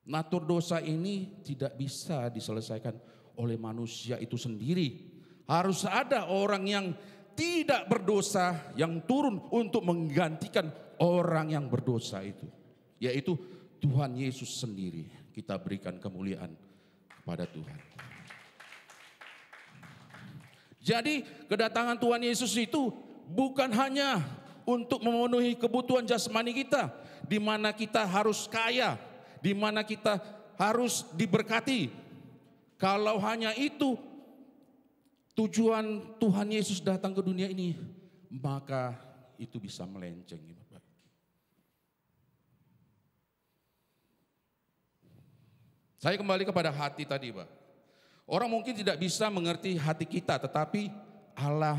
Speaker 4: Natur dosa ini tidak bisa diselesaikan oleh manusia itu sendiri. Harus ada orang yang tidak berdosa yang turun untuk menggantikan orang yang berdosa itu. Yaitu Tuhan Yesus sendiri. Kita berikan kemuliaan kepada Tuhan. Jadi kedatangan Tuhan Yesus itu bukan hanya untuk memenuhi kebutuhan jasmani kita. Di mana kita harus kaya. di mana kita harus diberkati. Kalau hanya itu tujuan Tuhan Yesus datang ke dunia ini, maka itu bisa melenceng. Saya kembali kepada hati tadi, Pak. Orang mungkin tidak bisa mengerti hati kita, tetapi Allah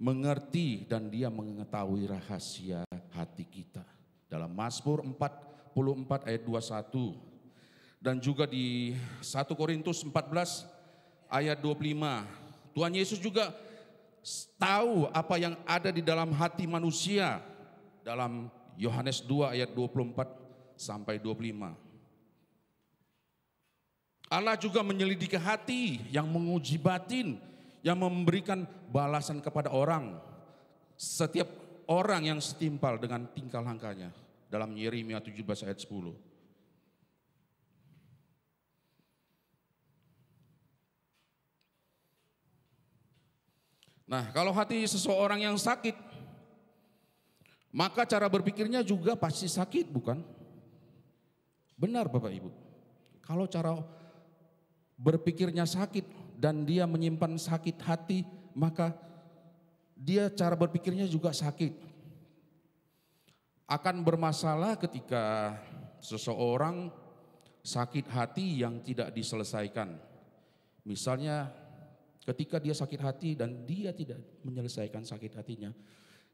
Speaker 4: mengerti dan Dia mengetahui rahasia hati kita. Dalam Mazmur 44 ayat 21 dan juga di 1 Korintus 14 ayat 25. Tuhan Yesus juga tahu apa yang ada di dalam hati manusia dalam Yohanes 2 ayat 24 sampai 25. Allah juga menyelidiki hati, yang menguji batin, yang memberikan balasan kepada orang. Setiap orang yang setimpal dengan tingkah langkahnya. Dalam Yeremia 17 ayat 10. Nah, kalau hati seseorang yang sakit, maka cara berpikirnya juga pasti sakit, bukan? Benar Bapak Ibu. Kalau cara berpikirnya sakit dan dia menyimpan sakit hati, maka dia cara berpikirnya juga sakit. Akan bermasalah ketika seseorang sakit hati yang tidak diselesaikan. Misalnya ketika dia sakit hati dan dia tidak menyelesaikan sakit hatinya,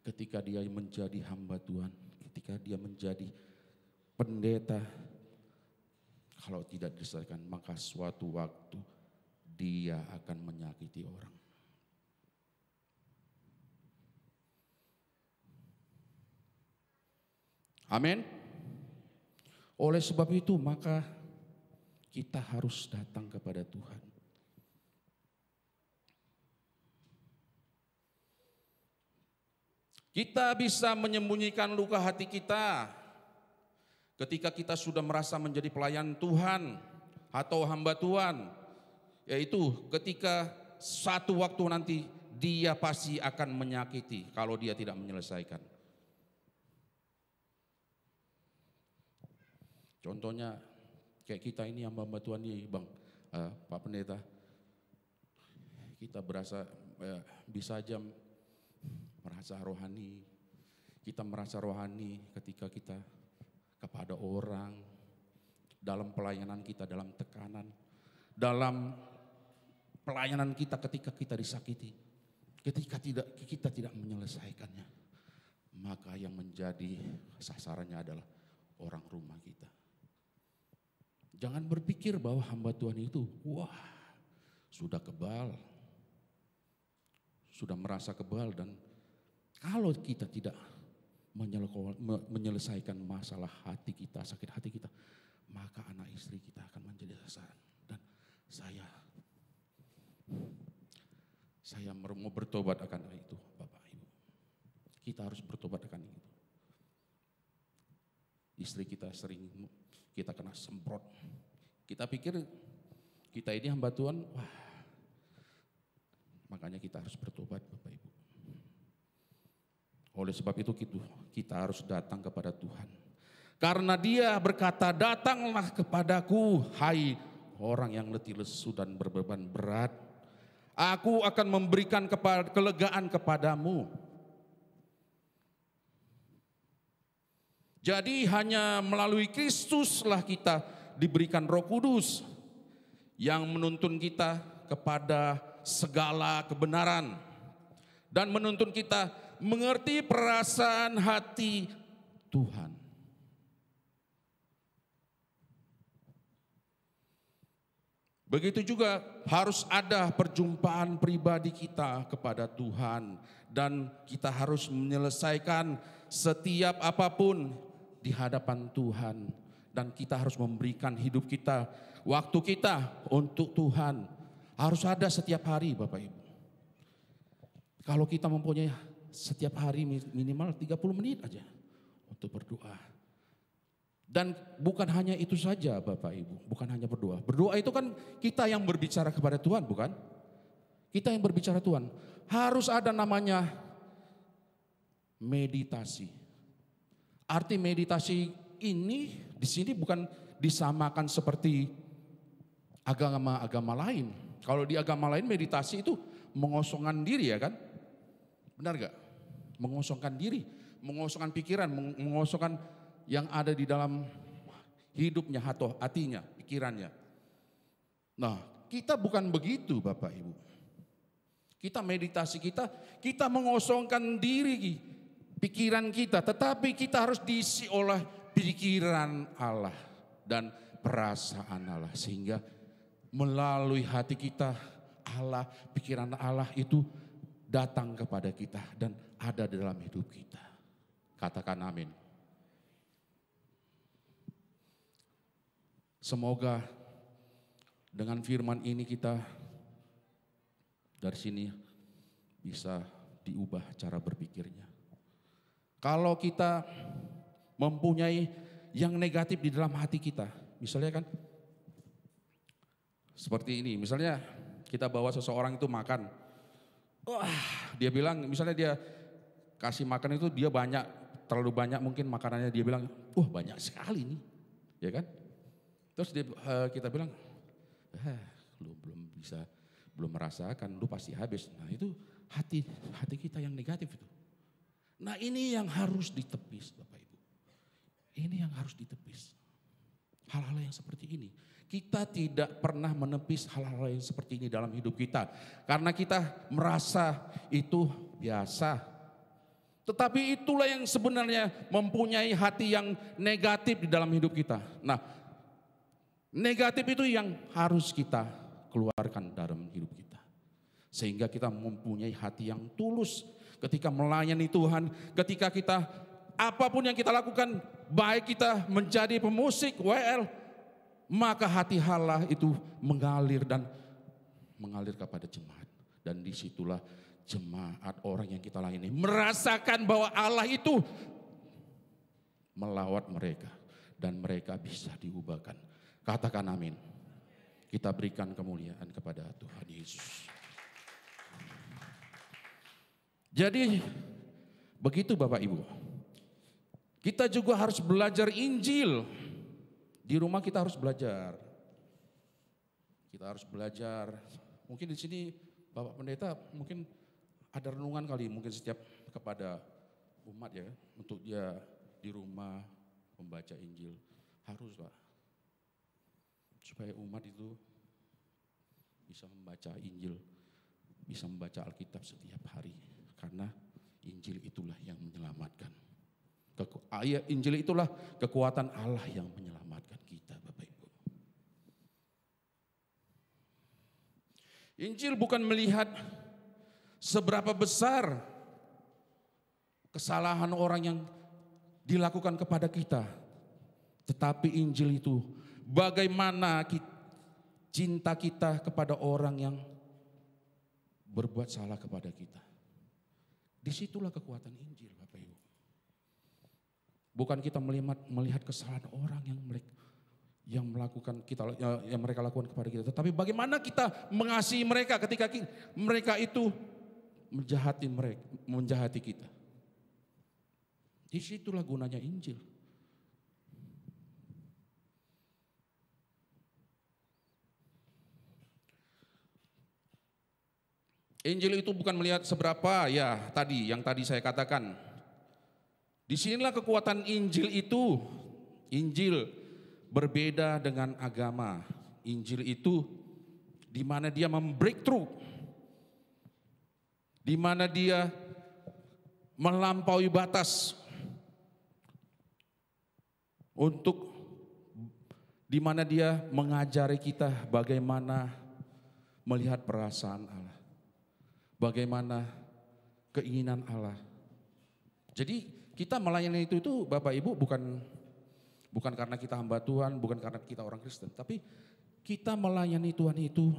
Speaker 4: ketika dia menjadi hamba Tuhan, ketika dia menjadi pendeta, kalau tidak diselesaikan maka suatu waktu dia akan menyakiti orang. Amin. Oleh sebab itu maka kita harus datang kepada Tuhan. Kita bisa menyembunyikan luka hati kita ketika kita sudah merasa menjadi pelayan Tuhan atau hamba Tuhan. Yaitu ketika satu waktu nanti dia pasti akan menyakiti kalau dia tidak menyelesaikan. Contohnya kayak kita ini hamba Tuhan nih Bang, Pak Pendeta. Kita berasa bisa aja merasa rohani. Kita merasa rohani ketika kita kepada orang, dalam pelayanan kita, dalam tekanan, dalam pelayanan kita ketika kita disakiti, ketika kita tidak menyelesaikannya, maka yang menjadi sasarannya adalah orang rumah kita. Jangan berpikir bahwa hamba Tuhan itu, wah sudah kebal, sudah merasa kebal, dan kalau kita tidak menyelesaikan masalah hati kita, sakit hati kita, maka anak istri kita akan menjadi sasaran. Dan saya mau bertobat akan itu, Bapak Ibu. Kita harus bertobat akan itu. Istri kita sering kita kena semprot. Kita pikir kita ini hamba Tuhan, wah. Makanya kita harus bertobat, Bapak Ibu. Oleh sebab itu kita harus datang kepada Tuhan. Karena Dia berkata, datanglah kepadaku, hai orang yang letih lesu dan berbeban berat. Aku akan memberikan kelegaan kepadamu. Jadi hanya melalui Kristuslah kita diberikan Roh Kudus yang menuntun kita kepada segala kebenaran dan menuntun kita mengerti perasaan hati Tuhan. Begitu juga harus ada perjumpaan pribadi kita kepada Tuhan, dan kita harus menyelesaikan setiap apapun di hadapan Tuhan, dan kita harus memberikan hidup kita, waktu kita untuk Tuhan. Harus ada setiap hari, Bapak Ibu. Kalau kita mempunyai setiap hari minimal 30 menit aja untuk berdoa. Dan bukan hanya itu saja Bapak Ibu, bukan hanya berdoa. Berdoa itu kan kita yang berbicara kepada Tuhan, bukan? Kita yang berbicara Tuhan. Harus ada namanya meditasi. Arti meditasi ini di sini bukan disamakan seperti agama-agama lain. Kalau di agama lain meditasi itu mengosongkan diri ya kan? Benar gak? Mengosongkan diri, mengosongkan pikiran, mengosongkan yang ada di dalam hidupnya atau hatinya, pikirannya. Nah, kita bukan begitu Bapak Ibu. Kita meditasi kita mengosongkan diri, pikiran kita. Tetapi kita harus diisi oleh pikiran Allah dan perasaan Allah. Sehingga melalui hati kita Allah, pikiran Allah itu datang kepada kita dan ada di dalam hidup kita. Katakan amin. Semoga dengan firman ini kita dari sini bisa diubah cara berpikirnya. Kalau kita mempunyai yang negatif di dalam hati kita, misalnya kan seperti ini, misalnya kita bawa seseorang itu makan, wah dia bilang, misalnya dia kasih makan itu dia banyak, terlalu banyak mungkin makanannya, dia bilang, wah banyak sekali nih, ya kan? Terus kita bilang, lu belum merasakan, lu pasti habis. Nah itu hati kita yang negatif itu. Nah ini yang harus ditepis Bapak Ibu. Ini yang harus ditepis. Hal-hal yang seperti ini. Kita tidak pernah menepis hal-hal yang seperti ini dalam hidup kita. Karena kita merasa itu biasa. Tetapi itulah yang sebenarnya mempunyai hati yang negatif di dalam hidup kita. Nah, negatif itu yang harus kita keluarkan dalam hidup kita. Sehingga kita mempunyai hati yang tulus ketika melayani Tuhan. Ketika kita apapun yang kita lakukan, baik kita menjadi pemusik, WL, maka hati Allah itu mengalir kepada jemaat. Dan disitulah jemaat orang yang kita layani merasakan bahwa Allah itu melawat mereka. Dan mereka bisa diubahkan. Katakan amin. Kita berikan kemuliaan kepada Tuhan Yesus. Jadi begitu Bapak Ibu. Kita juga harus belajar Injil. Di rumah kita harus belajar. Kita harus belajar. Mungkin di sini Bapak Pendeta mungkin ada renungan kali mungkin setiap kepada umat ya. Untuk dia di rumah membaca Injil. Harus Pak. Supaya umat itu bisa membaca Injil, bisa membaca Alkitab setiap hari. Karena Injil itulah yang menyelamatkan. Injil itulah kekuatan Allah yang menyelamatkan kita Bapak Ibu. Injil bukan melihat seberapa besar kesalahan orang yang dilakukan kepada kita. Tetapi Injil itu bagaimana cinta kita kepada orang yang berbuat salah kepada kita. Disitulah kekuatan Injil Bapak Ibu. Bukan kita melihat kesalahan orang yang mereka lakukan kepada kita. Tetapi bagaimana kita mengasihi mereka ketika mereka itu menjahati kita. Disitulah gunanya Injil. Injil itu bukan melihat seberapa ya yang tadi saya katakan. Disinilah kekuatan Injil itu. Injil berbeda dengan agama. Injil itu di mana dia membreakthrough. Di mana dia melampaui batas. Untuk di mana dia mengajari kita bagaimana melihat perasaan Allah. Bagaimana keinginan Allah. Jadi kita melayani itu Bapak Ibu bukan karena kita hamba Tuhan, bukan karena kita orang Kristen. Tapi kita melayani Tuhan itu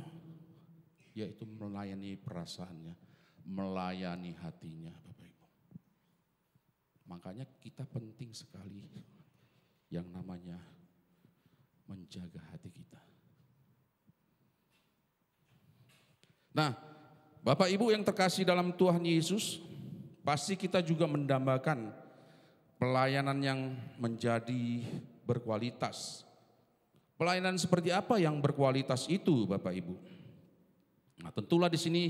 Speaker 4: yaitu melayani perasaannya, melayani hatinya Bapak Ibu. Makanya kita penting sekali yang namanya menjaga hati kita. Nah, Bapak Ibu yang terkasih dalam Tuhan Yesus, pasti kita juga mendambakan pelayanan yang menjadi berkualitas. Pelayanan seperti apa yang berkualitas itu, Bapak Ibu? Nah, tentulah di sini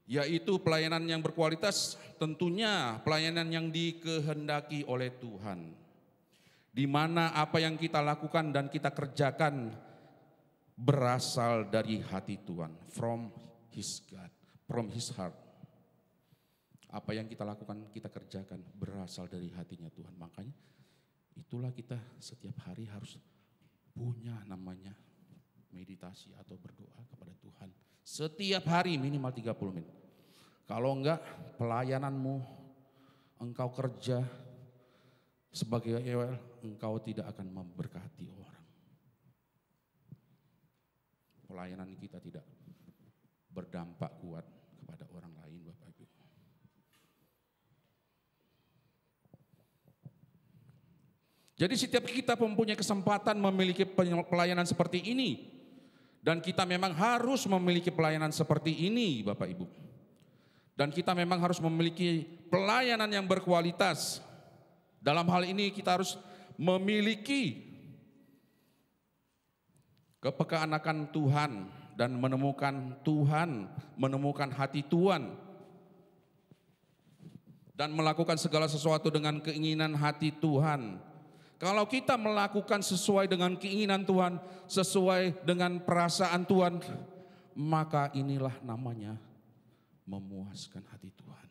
Speaker 4: yaitu pelayanan yang berkualitas, tentunya pelayanan yang dikehendaki oleh Tuhan. Di mana apa yang kita lakukan dan kita kerjakan berasal dari hati Tuhan, from His God, from His heart. Apa yang kita lakukan, kita kerjakan berasal dari hatinya Tuhan. Makanya itulah kita setiap hari harus punya namanya meditasi atau berdoa kepada Tuhan. Setiap hari minimal 30 menit. Kalau enggak, pelayananmu, engkau kerja sebagai EWL, engkau tidak akan memberkati orang. Pelayanan kita tidak berdampak kuat kepada orang lain, Bapak Ibu. Jadi setiap kita mempunyai kesempatan memiliki pelayanan seperti ini. Dan kita memang harus memiliki pelayanan seperti ini, Bapak Ibu. Dan kita memang harus memiliki pelayanan yang berkualitas. Dalam hal ini kita harus memiliki kepekaan akan Tuhan dan menemukan Tuhan, menemukan hati Tuhan. Dan melakukan segala sesuatu dengan keinginan hati Tuhan. Kalau kita melakukan sesuai dengan keinginan Tuhan, sesuai dengan perasaan Tuhan, maka inilah namanya memuaskan hati Tuhan.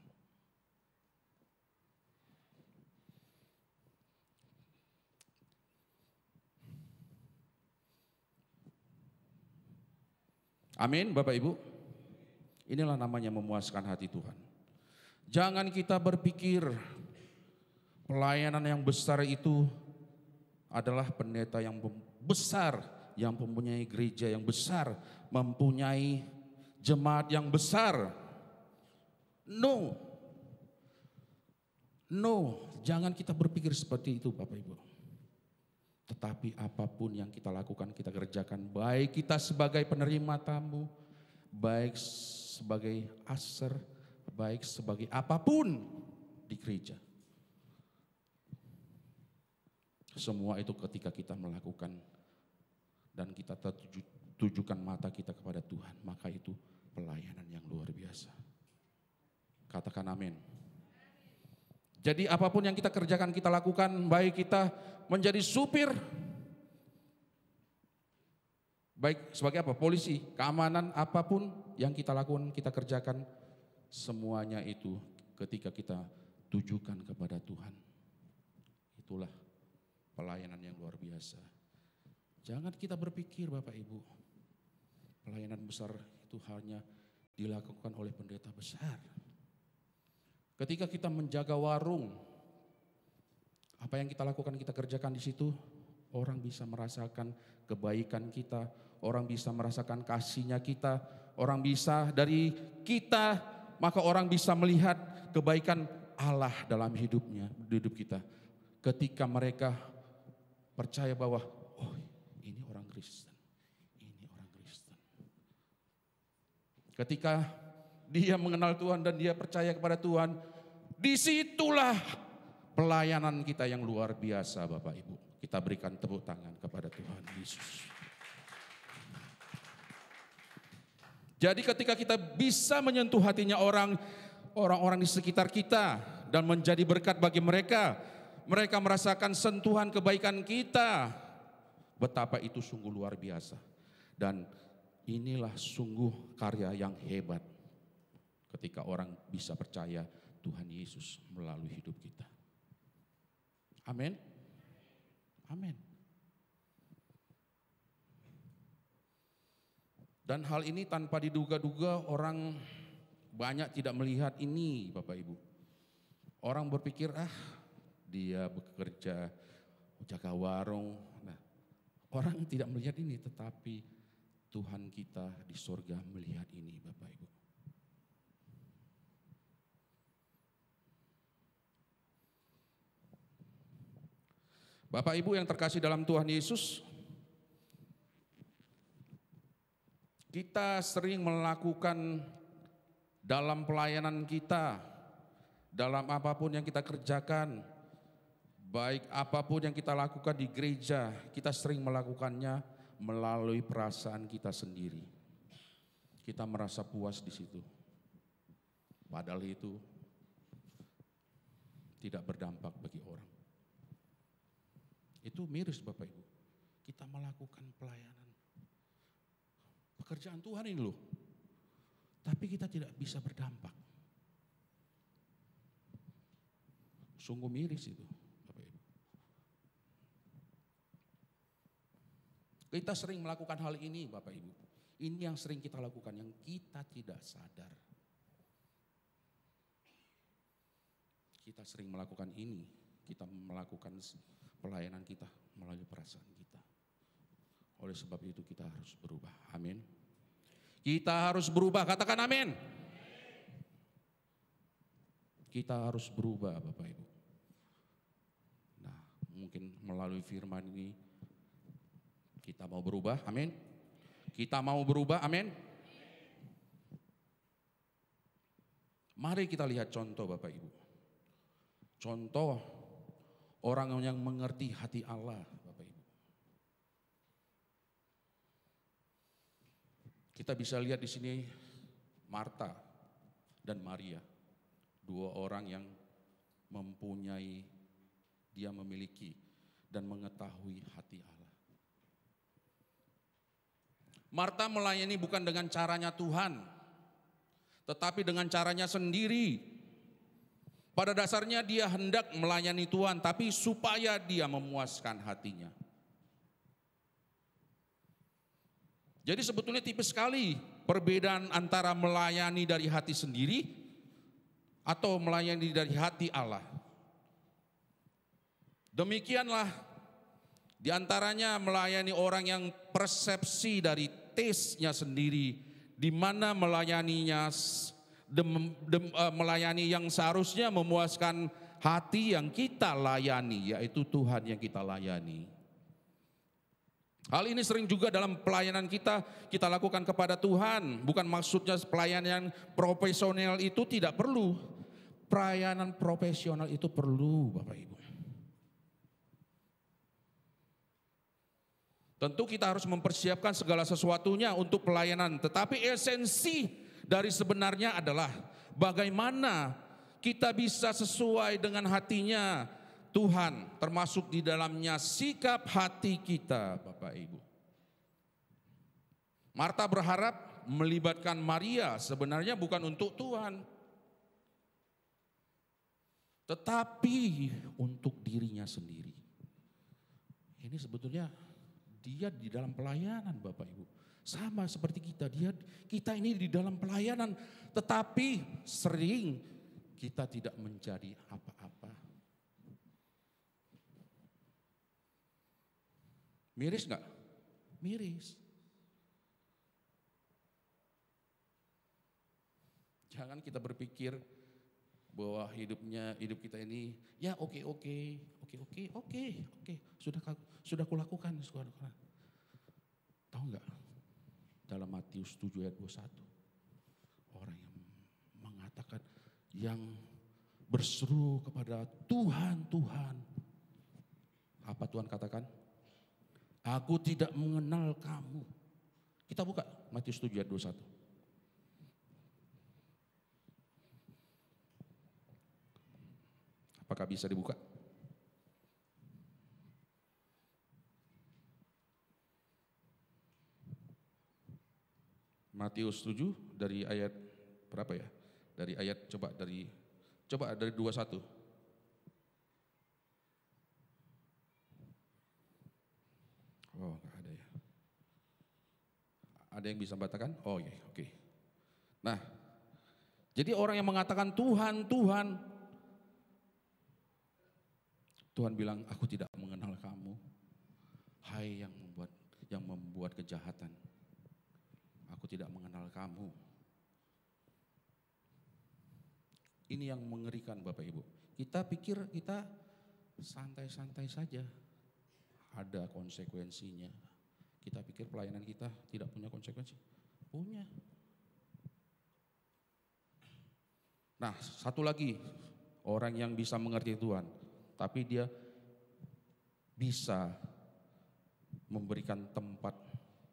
Speaker 4: Amin, Bapak Ibu. Inilah namanya memuaskan hati Tuhan. Jangan kita berpikir pelayanan yang besar itu adalah pendeta yang besar, yang mempunyai gereja yang besar, mempunyai jemaat yang besar. No, jangan kita berpikir seperti itu, Bapak Ibu. Tetapi apapun yang kita lakukan, kita kerjakan, baik kita sebagai penerima tamu, baik sebagai aser, baik sebagai apapun di gereja. Semua itu ketika kita melakukan dan kita tujukan mata kita kepada Tuhan, maka itu pelayanan yang luar biasa. Katakan amin. Jadi apapun yang kita kerjakan, kita lakukan, baik kita menjadi supir, baik sebagai apa, polisi, keamanan, apapun yang kita lakukan, kita kerjakan, semuanya itu ketika kita tujukan kepada Tuhan. Itulah pelayanan yang luar biasa. Jangan kita berpikir, Bapak Ibu, pelayanan besar itu hanya dilakukan oleh pendeta besar. Ketika kita menjaga warung, apa yang kita lakukan, kita kerjakan di situ, orang bisa merasakan kebaikan kita, orang bisa merasakan kasihnya kita, orang bisa dari kita, maka orang bisa melihat kebaikan Allah dalam hidupnya, hidup kita. Ketika mereka percaya bahwa, oh ini orang Kristen, ini orang Kristen. Ketika dia mengenal Tuhan dan dia percaya kepada Tuhan, disitulah pelayanan kita yang luar biasa, Bapak Ibu. Kita berikan tepuk tangan kepada Tuhan Yesus. Jadi ketika kita bisa menyentuh hatinya orang-orang di sekitar kita dan menjadi berkat bagi mereka, mereka merasakan sentuhan kebaikan kita. Betapa itu sungguh luar biasa. Dan inilah sungguh karya yang hebat. Ketika orang bisa percaya Tuhan Yesus melalui hidup kita. Amin. Amin. Dan hal ini tanpa diduga-duga orang banyak tidak melihat ini, Bapak Ibu. Orang berpikir, dia bekerja, jaga warung. Nah, orang tidak melihat ini, tetapi Tuhan kita di sorga melihat ini, Bapak Ibu. Bapak Ibu yang terkasih dalam Tuhan Yesus, kita sering melakukan dalam pelayanan kita, dalam apapun yang kita kerjakan, Baik apapun yang kita lakukan di gereja, kita sering melakukannya melalui perasaan kita sendiri. Kita merasa puas di situ. Padahal itu tidak berdampak bagi orang. Itu miris Bapak Ibu. Kita melakukan pelayanan. Pekerjaan Tuhan ini loh. Tapi kita tidak bisa berdampak. Sungguh miris itu Bapak Ibu. Kita sering melakukan hal ini Bapak Ibu. Ini yang sering kita lakukan, yang kita tidak sadar. Kita sering melakukan ini, kita melakukan pelayanan kita melalui perasaan kita. Oleh sebab itu kita harus berubah. Amin. Kita harus berubah, katakan amin. Kita harus berubah Bapak Ibu. Nah, mungkin melalui firman ini kita mau berubah, amin. Kita mau berubah, amin. Mari kita lihat contoh Bapak Ibu. Contoh orang yang mengerti hati Allah Bapak Ibu. Kita bisa lihat di sini Marta dan Maria. Dua orang yang mempunyai, dia memiliki dan mengetahui hati Allah. Marta melayani bukan dengan caranya Tuhan, tetapi dengan caranya sendiri. Pada dasarnya dia hendak melayani Tuhan, tapi supaya dia memuaskan hatinya. Jadi sebetulnya tipis sekali perbedaan antara melayani dari hati sendiri atau melayani dari hati Allah. Demikianlah diantaranya melayani orang yang persepsi dari taste-nya sendiri, di mana melayaninya melayani yang seharusnya memuaskan hati yang kita layani, yaitu Tuhan yang kita layani. Hal ini sering juga dalam pelayanan kita lakukan kepada Tuhan. Bukan maksudnya pelayanan profesional itu tidak perlu. Pelayanan profesional itu perlu Bapak Ibu. Tentu kita harus mempersiapkan segala sesuatunya untuk pelayanan. Tetapi esensi dari sebenarnya adalah bagaimana kita bisa sesuai dengan hatinya Tuhan, termasuk di dalamnya sikap hati kita Bapak Ibu. Marta berharap melibatkan Maria sebenarnya bukan untuk Tuhan, tetapi untuk dirinya sendiri. Ini sebetulnya dia di dalam pelayanan Bapak Ibu. Sama seperti kita ini di dalam pelayanan, tetapi sering kita tidak menjadi apa-apa. Miris enggak? Miris. Jangan kita berpikir bahwa hidup kita ini ya oke. Sudah kulakukan. Tahu enggak? Dalam Matius 7 ayat 21. Orang yang mengatakan, yang berseru kepada Tuhan, Tuhan. Apa Tuhan katakan? Aku tidak mengenal kamu. Kita buka Matius 7 ayat 21. Apakah bisa dibuka? Matius 7 dari ayat berapa ya? Dari ayat coba dari 21. Oh, enggak ada ya. Ada yang bisa membacakan? Oh iya, oke. Nah, jadi orang yang mengatakan Tuhan, Tuhan, Tuhan bilang, aku tidak mengenal kamu. Hai yang membuat kejahatan. Aku tidak mengenal kamu. Ini yang mengerikan Bapak Ibu. Kita pikir kita santai-santai saja. Ada konsekuensinya. Kita pikir pelayanan kita tidak punya konsekuensi. Punya. Nah, satu lagi orang yang bisa mengerti Tuhan. Tapi dia bisa memberikan tempat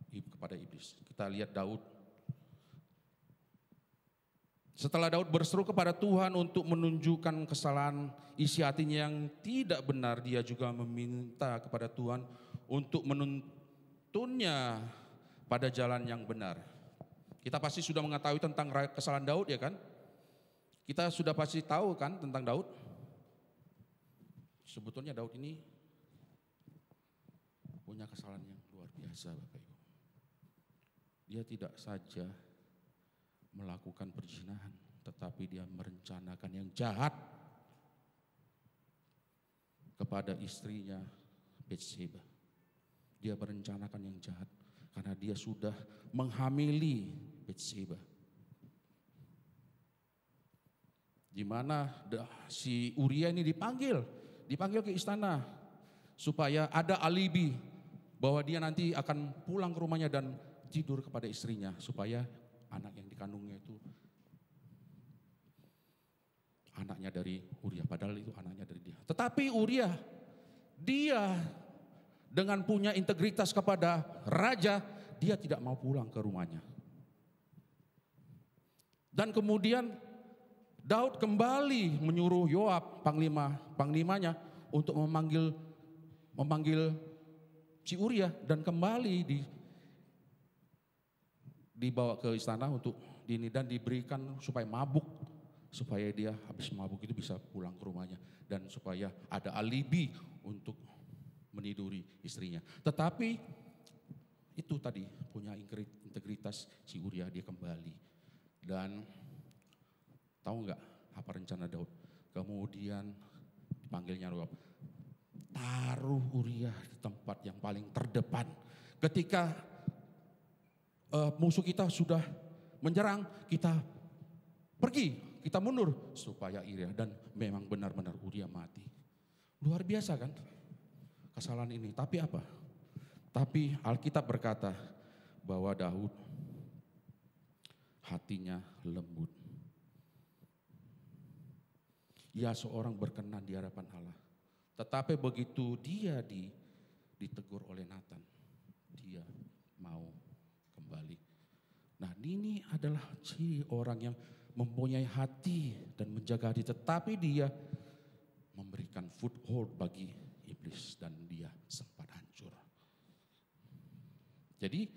Speaker 4: kepada iblis. Kita lihat Daud. Setelah Daud berseru kepada Tuhan untuk menunjukkan kesalahan isi hatinya yang tidak benar, dia juga meminta kepada Tuhan untuk menuntunnya pada jalan yang benar. Kita pasti sudah mengetahui tentang kesalahan Daud, ya kan? Kita sudah pasti tahu kan tentang Daud. Sebetulnya Daud ini punya kesalahan yang luar biasa, Bapak Ibu. Dia tidak saja melakukan perzinahan, tetapi dia merencanakan yang jahat kepada istrinya Bathsheba. Dia merencanakan yang jahat karena dia sudah menghamili Bathsheba. Di mana si Uria ini dipanggil ke istana supaya ada alibi bahwa dia nanti akan pulang ke rumahnya dan tidur kepada istrinya supaya anak yang dikandungnya itu anaknya dari Uria, padahal itu anaknya dari dia. Tetapi Uria, dia dengan punya integritas kepada raja, dia tidak mau pulang ke rumahnya. Dan kemudian Daud kembali menyuruh Yoab, panglimanya, untuk memanggil si Uria dan kembali dibawa ke istana untuk dan diberikan supaya mabuk, supaya dia habis mabuk itu bisa pulang ke rumahnya dan supaya ada alibi untuk meniduri istrinya. Tetapi itu tadi punya integritas si Uria, dia kembali. Dan tahu nggak apa rencana Daud? Kemudian dipanggilnya Yoab, taruh Uria di tempat yang paling terdepan. Ketika musuh kita sudah menyerang, kita pergi, kita mundur supaya Uria, dan memang benar-benar Uria mati. Luar biasa kan kesalahan ini. Tapi apa? Tapi Alkitab berkata bahwa Daud hatinya lembut. Ia seorang berkenan di hadapan Allah. Tetapi begitu dia ditegur oleh Nathan, dia mau kembali. Nah, ini adalah ciri orang yang mempunyai hati dan menjaga hati, tetapi dia memberikan foothold bagi iblis dan dia sempat hancur. Jadi,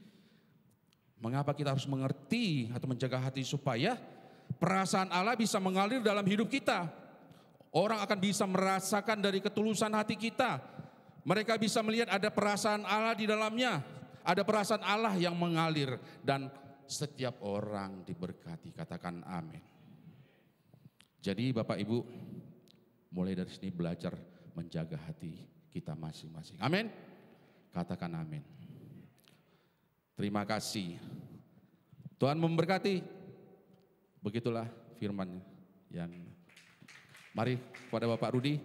Speaker 4: mengapa kita harus mengerti atau menjaga hati supaya perasaan Allah bisa mengalir dalam hidup kita? Orang akan bisa merasakan dari ketulusan hati kita. Mereka bisa melihat ada perasaan Allah di dalamnya. Ada perasaan Allah yang mengalir. Dan setiap orang diberkati. Katakan amin. Jadi Bapak Ibu, mulai dari sini belajar menjaga hati kita masing-masing. Amin. Katakan amin. Terima kasih. Tuhan memberkati. Begitulah firman-Nya yang mari kepada Bapak Rudi,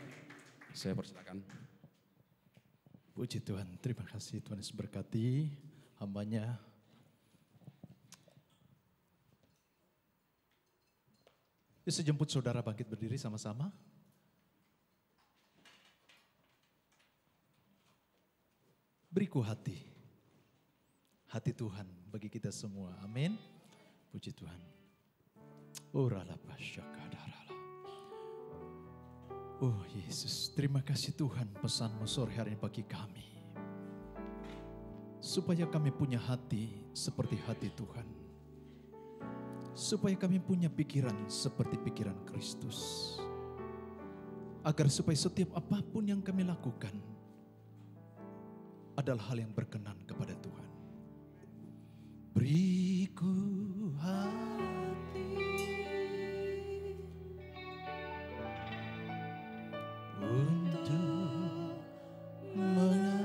Speaker 4: saya persilakan.
Speaker 5: Puji Tuhan, terima kasih Tuhan Yesus berkati hamba-Nya. Bisa jemput saudara bangkit berdiri sama-sama. Beriku hati Tuhan bagi kita semua, amin. Puji Tuhan. Oh Yesus, terima kasih Tuhan pesan-Mu sore hari ini bagi kami. Supaya kami punya hati seperti hati Tuhan. Supaya kami punya pikiran seperti pikiran Kristus. Agar supaya setiap apapun yang kami lakukan adalah hal yang berkenan kepada Tuhan. Beriku hati untuk mengenalmu.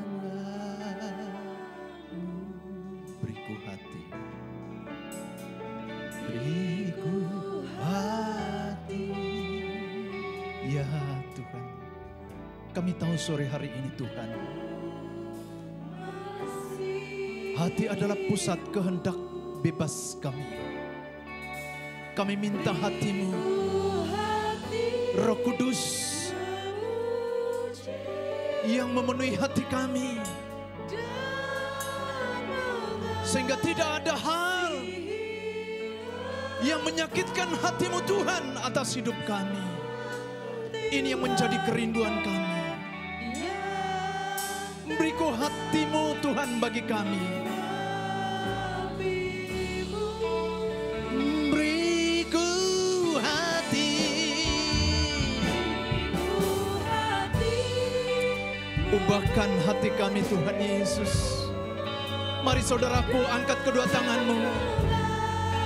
Speaker 5: Beriku hati, beriku hati. Ya Tuhan, kami tahu sore hari ini Tuhan, hati adalah pusat kehendak bebas kami. Kami minta hati-Mu, Roh Kudus, yang memenuhi hati kami. Sehingga tidak ada hal yang menyakitkan hati-Mu Tuhan atas hidup kami. Ini yang menjadi kerinduan kami. Beriku hati-Mu Tuhan bagi kami. Beriku hati. Ubahkan hati kami Tuhan Yesus. Mari saudaraku, angkat kedua tanganmu.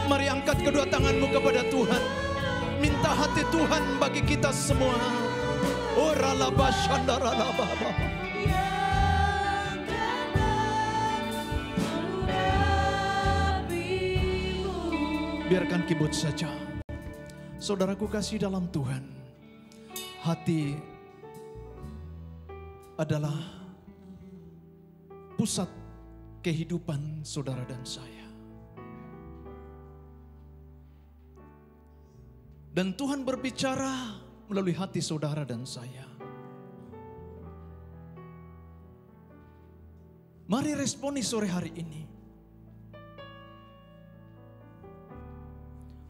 Speaker 5: Mari angkat kedua tanganmu kepada Tuhan. Minta hati Tuhan bagi kita semua. Biarkan kibut saja. Saudaraku kasih dalam Tuhan. Hati adalah pusat kehidupan saudara dan saya. Dan Tuhan berbicara melalui hati saudara dan saya. Mari responi sore hari ini.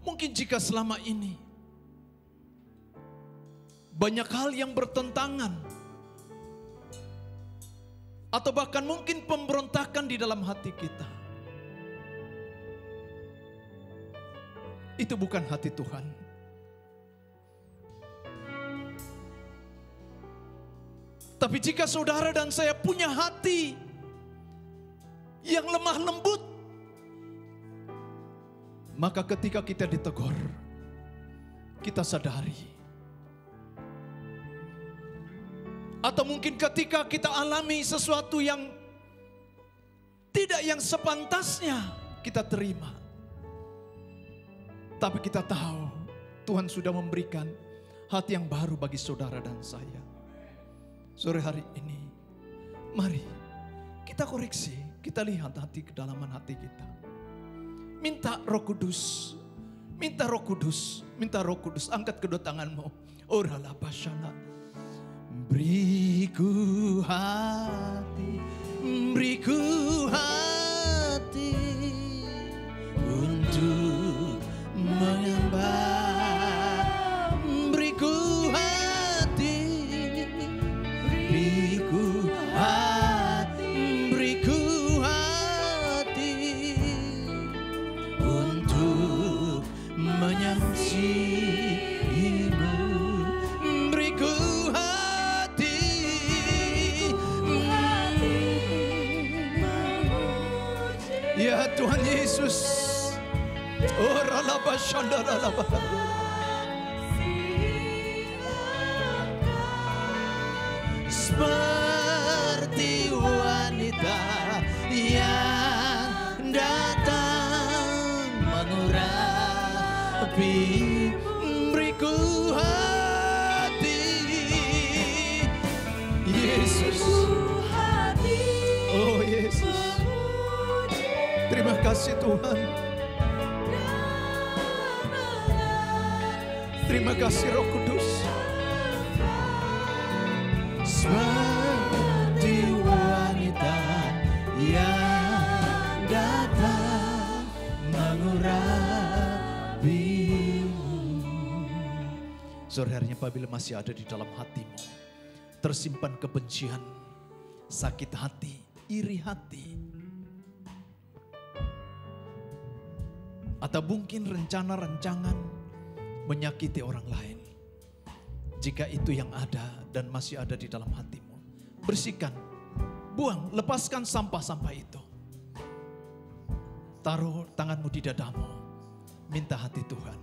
Speaker 5: Mungkin jika selama ini banyak hal yang bertentangan, atau bahkan mungkin pemberontakan di dalam hati kita, itu bukan hati Tuhan. Tapi jika saudara dan saya punya hati yang lemah lembut, maka ketika kita ditegur, kita sadari. Atau mungkin ketika kita alami sesuatu yang tidak yang sepantasnya kita terima. Tapi kita tahu Tuhan sudah memberikan hati yang baru bagi saudara dan saya. Sore hari ini, mari kita koreksi, kita lihat hati kedalaman hati kita. Minta Roh Kudus, minta Roh Kudus, minta Roh Kudus. Angkat kedua tanganmu. Oralah basyana. Beriku hati, beriku hati untuk menyembah. Beriku hati, beriku hati, beriku hati untuk menyaksimu. Beriku ya Tuhan Yesus. Oh ralaba shandaralaba. Seperti wanita yang datang mengurapi. Beriku hati Yesus. Oh Yesus. Terima kasih Tuhan. Terima kasih Roh Kudus. Seperti wanita yang datang mengurapimu. Sore harinya apabila masih ada di dalam hatimu tersimpan kebencian, sakit hati, iri hati, atau mungkin rencana-rencangan menyakiti orang lain. Jika itu yang ada dan masih ada di dalam hatimu, bersihkan, buang, lepaskan sampah-sampah itu. Taruh tanganmu di dadamu, minta hati Tuhan.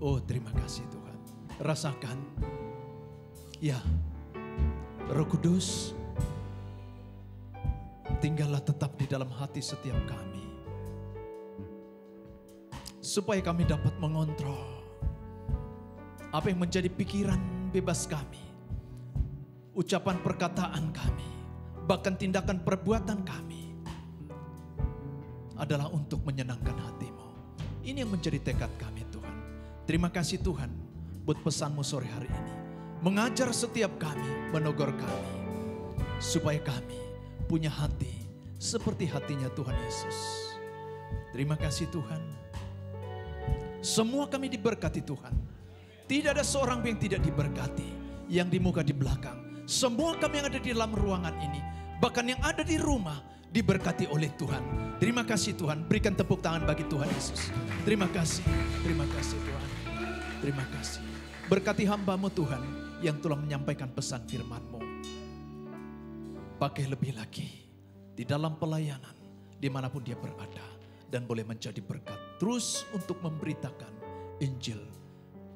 Speaker 5: Oh terima kasih Tuhan. Rasakan, ya Roh Kudus, tinggallah tetap di dalam hati setiap kami. Supaya kami dapat mengontrol apa yang menjadi pikiran bebas kami, ucapan perkataan kami, bahkan tindakan perbuatan kami adalah untuk menyenangkan hati-Mu. Ini yang menjadi tekad kami Tuhan. Terima kasih Tuhan buat pesan-Mu sore hari ini. mengajar setiap kami, menegur kami, supaya kami punya hati seperti hatinya Tuhan Yesus. Terima kasih Tuhan. Semua kami diberkati Tuhan. Tidak ada seorang yang tidak diberkati, yang di muka di belakang. Semua kami yang ada di dalam ruangan ini, bahkan yang ada di rumah, diberkati oleh Tuhan. Terima kasih Tuhan. Berikan tepuk tangan bagi Tuhan Yesus. Terima kasih Tuhan. Terima kasih. Berkati hamba-Mu Tuhan yang telah menyampaikan pesan firman-Mu. Pakai lebih lagi di dalam pelayanan dimanapun dia berada. Dan boleh menjadi berkat terus untuk memberitakan Injil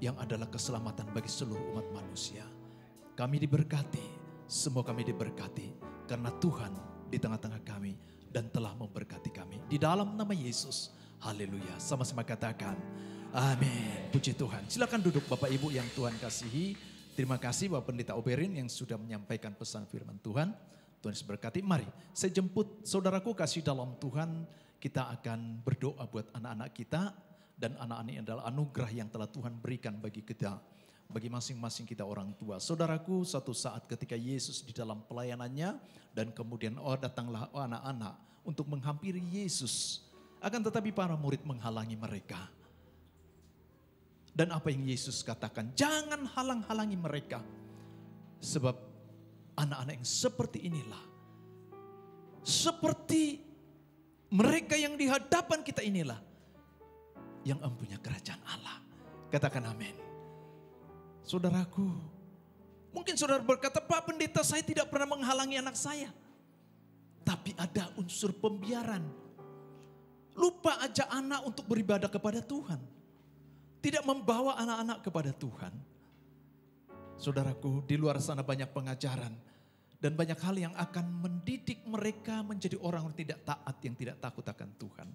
Speaker 5: yang adalah keselamatan bagi seluruh umat manusia. Kami diberkati, semua kami diberkati karena Tuhan di tengah-tengah kami dan telah memberkati kami. Di dalam nama Yesus, haleluya. Sama-sama katakan, amin. Puji Tuhan. Silakan duduk Bapak Ibu yang Tuhan kasihi. Terima kasih Bapak Pendeta Oberin yang sudah menyampaikan pesan firman Tuhan. Tuhan Yesus berkati. Mari saya jemput saudaraku kasih dalam Tuhan. Kita akan berdoa buat anak-anak kita. Dan anak-anak ini adalah anugerah yang telah Tuhan berikan bagi kita. Bagi masing-masing kita orang tua. Saudaraku, satu saat ketika Yesus di dalam pelayanannya. Dan kemudian datanglah anak-anak untuk menghampiri Yesus. Akan tetapi para murid menghalangi mereka. Dan apa yang Yesus katakan? Jangan halang-halangi mereka. Sebab anak-anak yang seperti inilah. Seperti mereka yang di hadapan kita inilah yang empunya kerajaan Allah. Katakan amin. Saudaraku, mungkin saudara berkata, Pak Pendeta, saya tidak pernah menghalangi anak saya. Tapi ada unsur pembiaran. Lupa ajak anak untuk beribadah kepada Tuhan. Tidak membawa anak-anak kepada Tuhan. Saudaraku, di luar sana banyak pengajaran. Dan banyak hal yang akan mendidik mereka menjadi orang yang tidak taat, yang tidak takut akan Tuhan.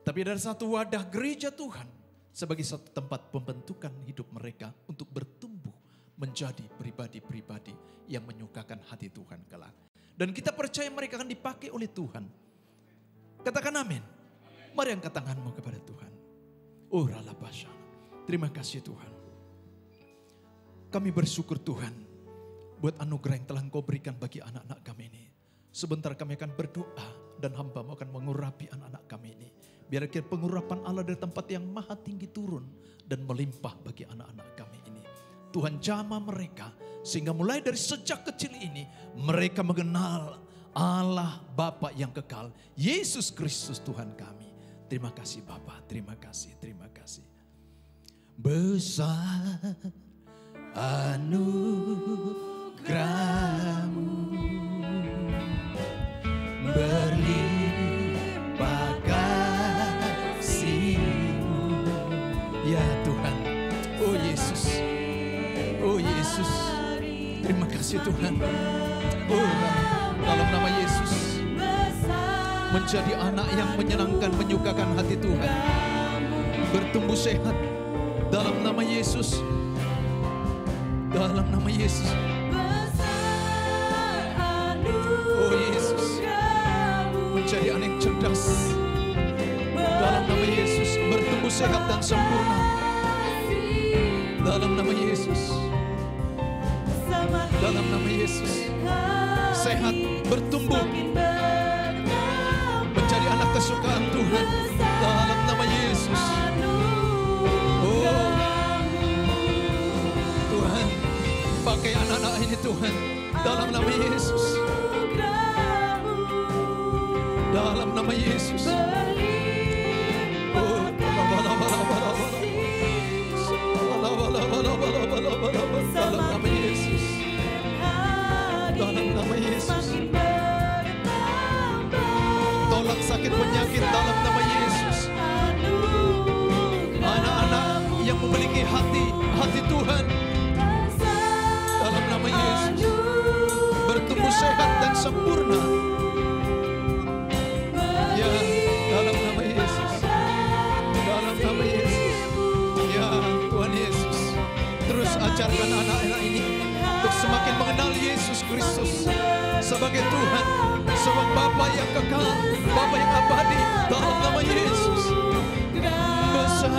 Speaker 5: Tapi dari satu wadah gereja Tuhan, sebagai satu tempat pembentukan hidup mereka untuk bertumbuh menjadi pribadi-pribadi yang menyukakan hati Tuhan kelak. Dan kita percaya mereka akan dipakai oleh Tuhan. Katakan amin. Mari angkat tanganmu kepada Tuhan. Terima kasih Tuhan. Kami bersyukur Tuhan buat anugerah yang telah Engkau berikan bagi anak-anak kami ini. Sebentar kami akan berdoa dan hamba-Mu akan mengurapi anak-anak kami ini. Biar pengurapan Allah dari tempat yang maha tinggi turun dan melimpah bagi anak-anak kami ini. Tuhan jamah mereka sehingga mulai dari sejak kecil ini mereka mengenal Allah Bapa yang kekal. Yesus Kristus Tuhan kami. Terima kasih Bapa, terima kasih, terima kasih. Besar anugerah-Mu, berlimpah kasih-Mu, ya Tuhan. Oh Yesus, oh Yesus, terima kasih Tuhan. Oh, dalam nama Yesus, menjadi anak yang menyenangkan, menyukakan hati Tuhan, bertumbuh sehat dalam nama Yesus. Dalam nama Yesus. Oh Yesus. Menjadi anak yang cerdas. Dalam nama Yesus. Bertumbuh sehat dan sempurna. Dalam nama Yesus. Dalam nama Yesus. Sehat, bertumbuh. Menjadi anak kesukaan Tuhan. Dalam nama Yesus. Oh Tuhan, pakai anak-anak ini Tuhan, dalam nama Yesus. Dalam nama Yesus. Oh, dalam nama Yesus. Dalam nama Yesus. Tolak sakit penyakit dalam nama Yesus. Anak-anak yang memiliki hati Tuhan, dalam nama Yesus, bertumbuh sehat dan sempurna. Ya, dalam nama Yesus. Dalam nama Yesus. Ya, Tuhan Yesus. Terus ajarkan anak-anak ini untuk semakin mengenal Yesus Kristus sebagai Tuhan, sebagai Bapa yang kekal, Bapa yang abadi. Dalam nama Yesus. Besar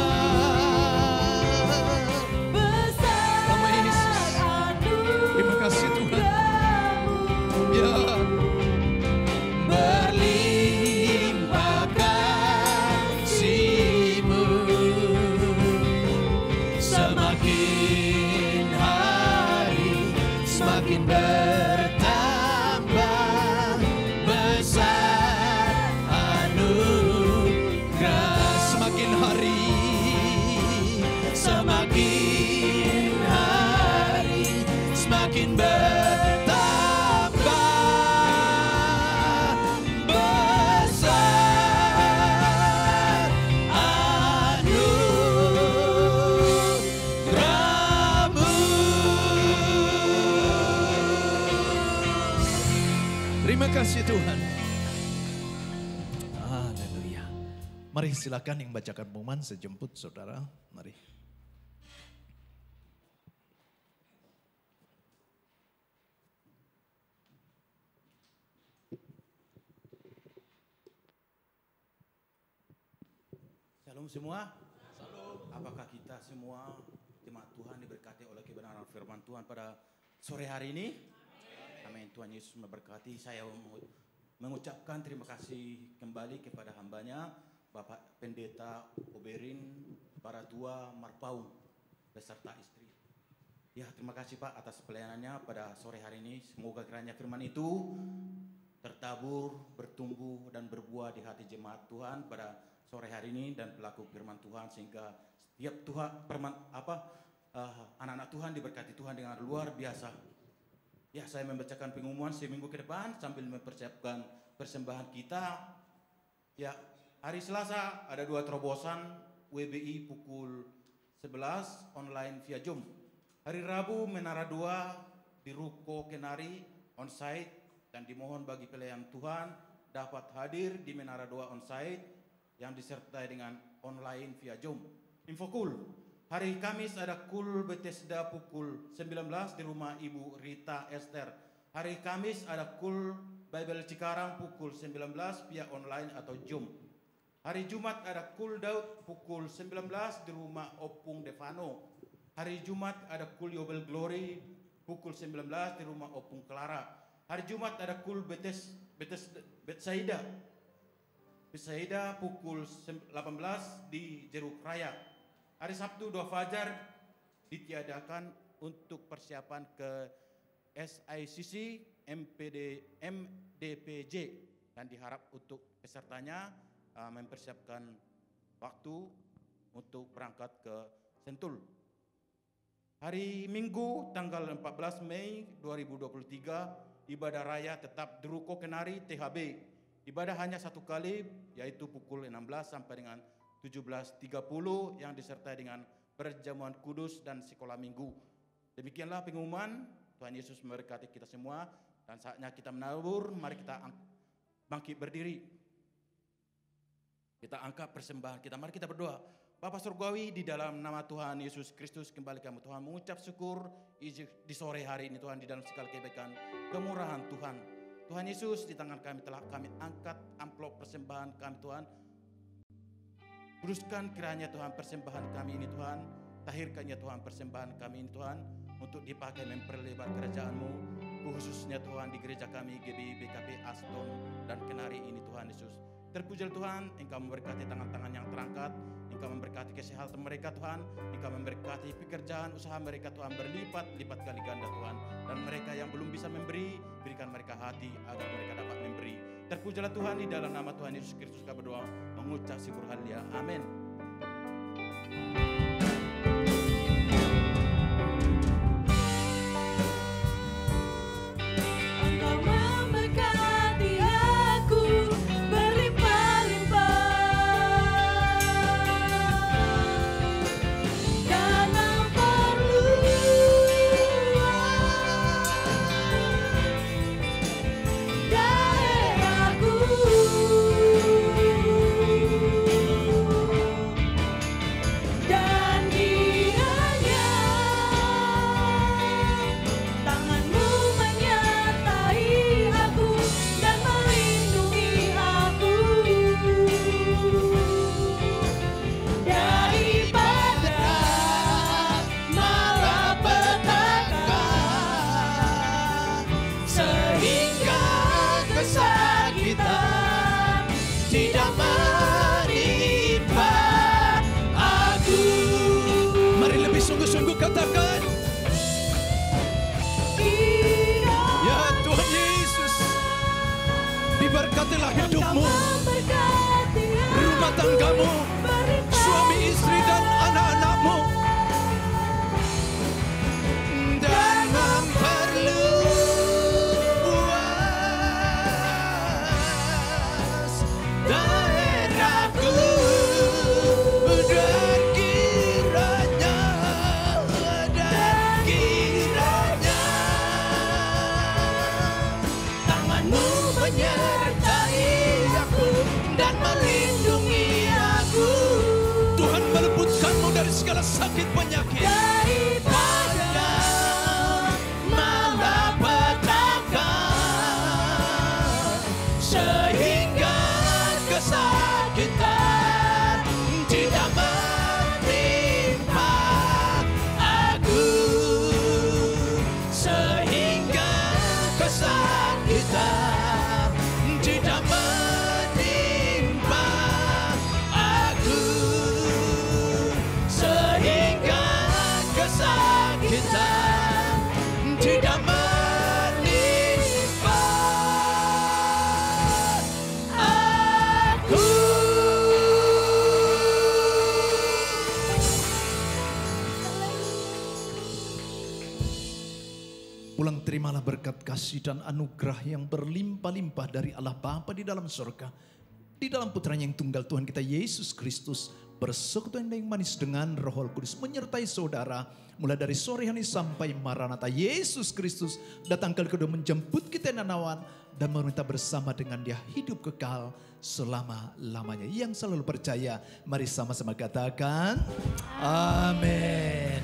Speaker 5: kasih Tuhan. Haleluya. Mari silakan yang bacakan pengumuman sejemput saudara. Mari.
Speaker 6: Shalom semua. Apakah kita semua jemaat Tuhan diberkati oleh kebenaran firman Tuhan pada sore hari ini? Amin. Tuhan Yesus memberkati. Saya mengucapkan terima kasih kembali kepada hambanya Bapak Pendeta Oberin Baratua Marpaung beserta istri. Ya, terima kasih Pak atas pelayanannya pada sore hari ini. Semoga kiranya firman itu tertabur, bertumbuh dan berbuah di hati jemaat Tuhan pada sore hari ini dan pelaku firman Tuhan sehingga setiap anak-anak Tuhan diberkati Tuhan dengan luar biasa. Ya, saya membacakan pengumuman seminggu ke depan sambil mempersiapkan persembahan kita. Ya, hari Selasa ada 2 terobosan WBI pukul 11 online via Zoom. Hari Rabu Menara 2 di Ruko Kenari onsite dan dimohon bagi pelayan Tuhan dapat hadir di Menara 2 onsite yang disertai dengan online via Zoom. Info cool. Hari Kamis ada Kul Bethesda pukul 19 di rumah Ibu Rita Esther. Hari Kamis ada Kul Bible Cikarang pukul 19 via online atau Zoom. Hari Jumat ada Kul Daud pukul 19 di rumah Opung Devano. Hari Jumat ada Kul Yobel Glory pukul 19 di rumah Opung Clara. Hari Jumat ada Kul Betsaida pukul 18 di Jeruk Raya. Hari Sabtu 2 Fajar ditiadakan untuk persiapan ke SICC MDPJ dan diharap untuk pesertanya mempersiapkan waktu untuk berangkat ke Sentul. Hari Minggu tanggal 14 Mei 2023 ibadah raya tetap di Ruko Kenari THB. Ibadah hanya 1 kali yaitu pukul 16 sampai dengan 17.30 yang disertai dengan perjamuan kudus dan sekolah minggu. Demikianlah pengumuman. Tuhan Yesus memberkati kita semua dan saatnya kita menabur. Mari kita bangkit berdiri. Kita angkat persembahan kita. Mari kita berdoa. Bapa Surgawi, di dalam nama Tuhan Yesus Kristus kembali kami Tuhan mengucap syukur di sore hari ini Tuhan di dalam segala kebaikan kemurahan Tuhan. Tuhan Yesus, di tangan kami telah kami angkat amplop persembahan kami Tuhan. Kuduskan kiranya Tuhan persembahan kami ini Tuhan. Tahirkan ya Tuhan persembahan kami ini Tuhan. Untuk dipakai memperlebar kerajaan-Mu. Khususnya Tuhan di gereja kami GBI BKP Aston dan Kenari ini Tuhan Yesus. Terpujilah Tuhan, Engkau memberkati tangan-tangan yang terangkat. Engkau memberkati kesehatan mereka Tuhan. Engkau memberkati pekerjaan usaha mereka Tuhan berlipat-lipat kali ganda Tuhan. Dan mereka yang belum bisa memberi, berikan mereka hati agar mereka dapat memberi. Terpujilah Tuhan, di dalam nama Tuhan Yesus Kristus kami berdoa mengucap syukur haleluya. Amin.
Speaker 5: Katakan, ya Tuhan Yesus, diberkatilah hidupmu, rumah tanggamu, suami istri dan anak-anakmu, dan memperluas daerahku. Yeah. segala sakit penyakit daripada malapetaka, sehingga kesakitan tidak menimpa aku, sehingga kesakitan tidak menimpa aku, sehingga kesakitan tidak menimpa aku. Pulang terimalah berkat kasih dan anugerah yang berlimpah-limpah dari Allah Bapa di dalam surga, di dalam putranya yang tunggal Tuhan kita Yesus Kristus, bersekutu yang manis dengan Roh Kudus menyertai saudara mulai dari sore hari sampai Maranatha. Yesus Kristus datang kali kedua menjemput kita nanawan dan meminta bersama dengan Dia hidup kekal selama-lamanya. Yang selalu percaya, mari sama-sama katakan amin.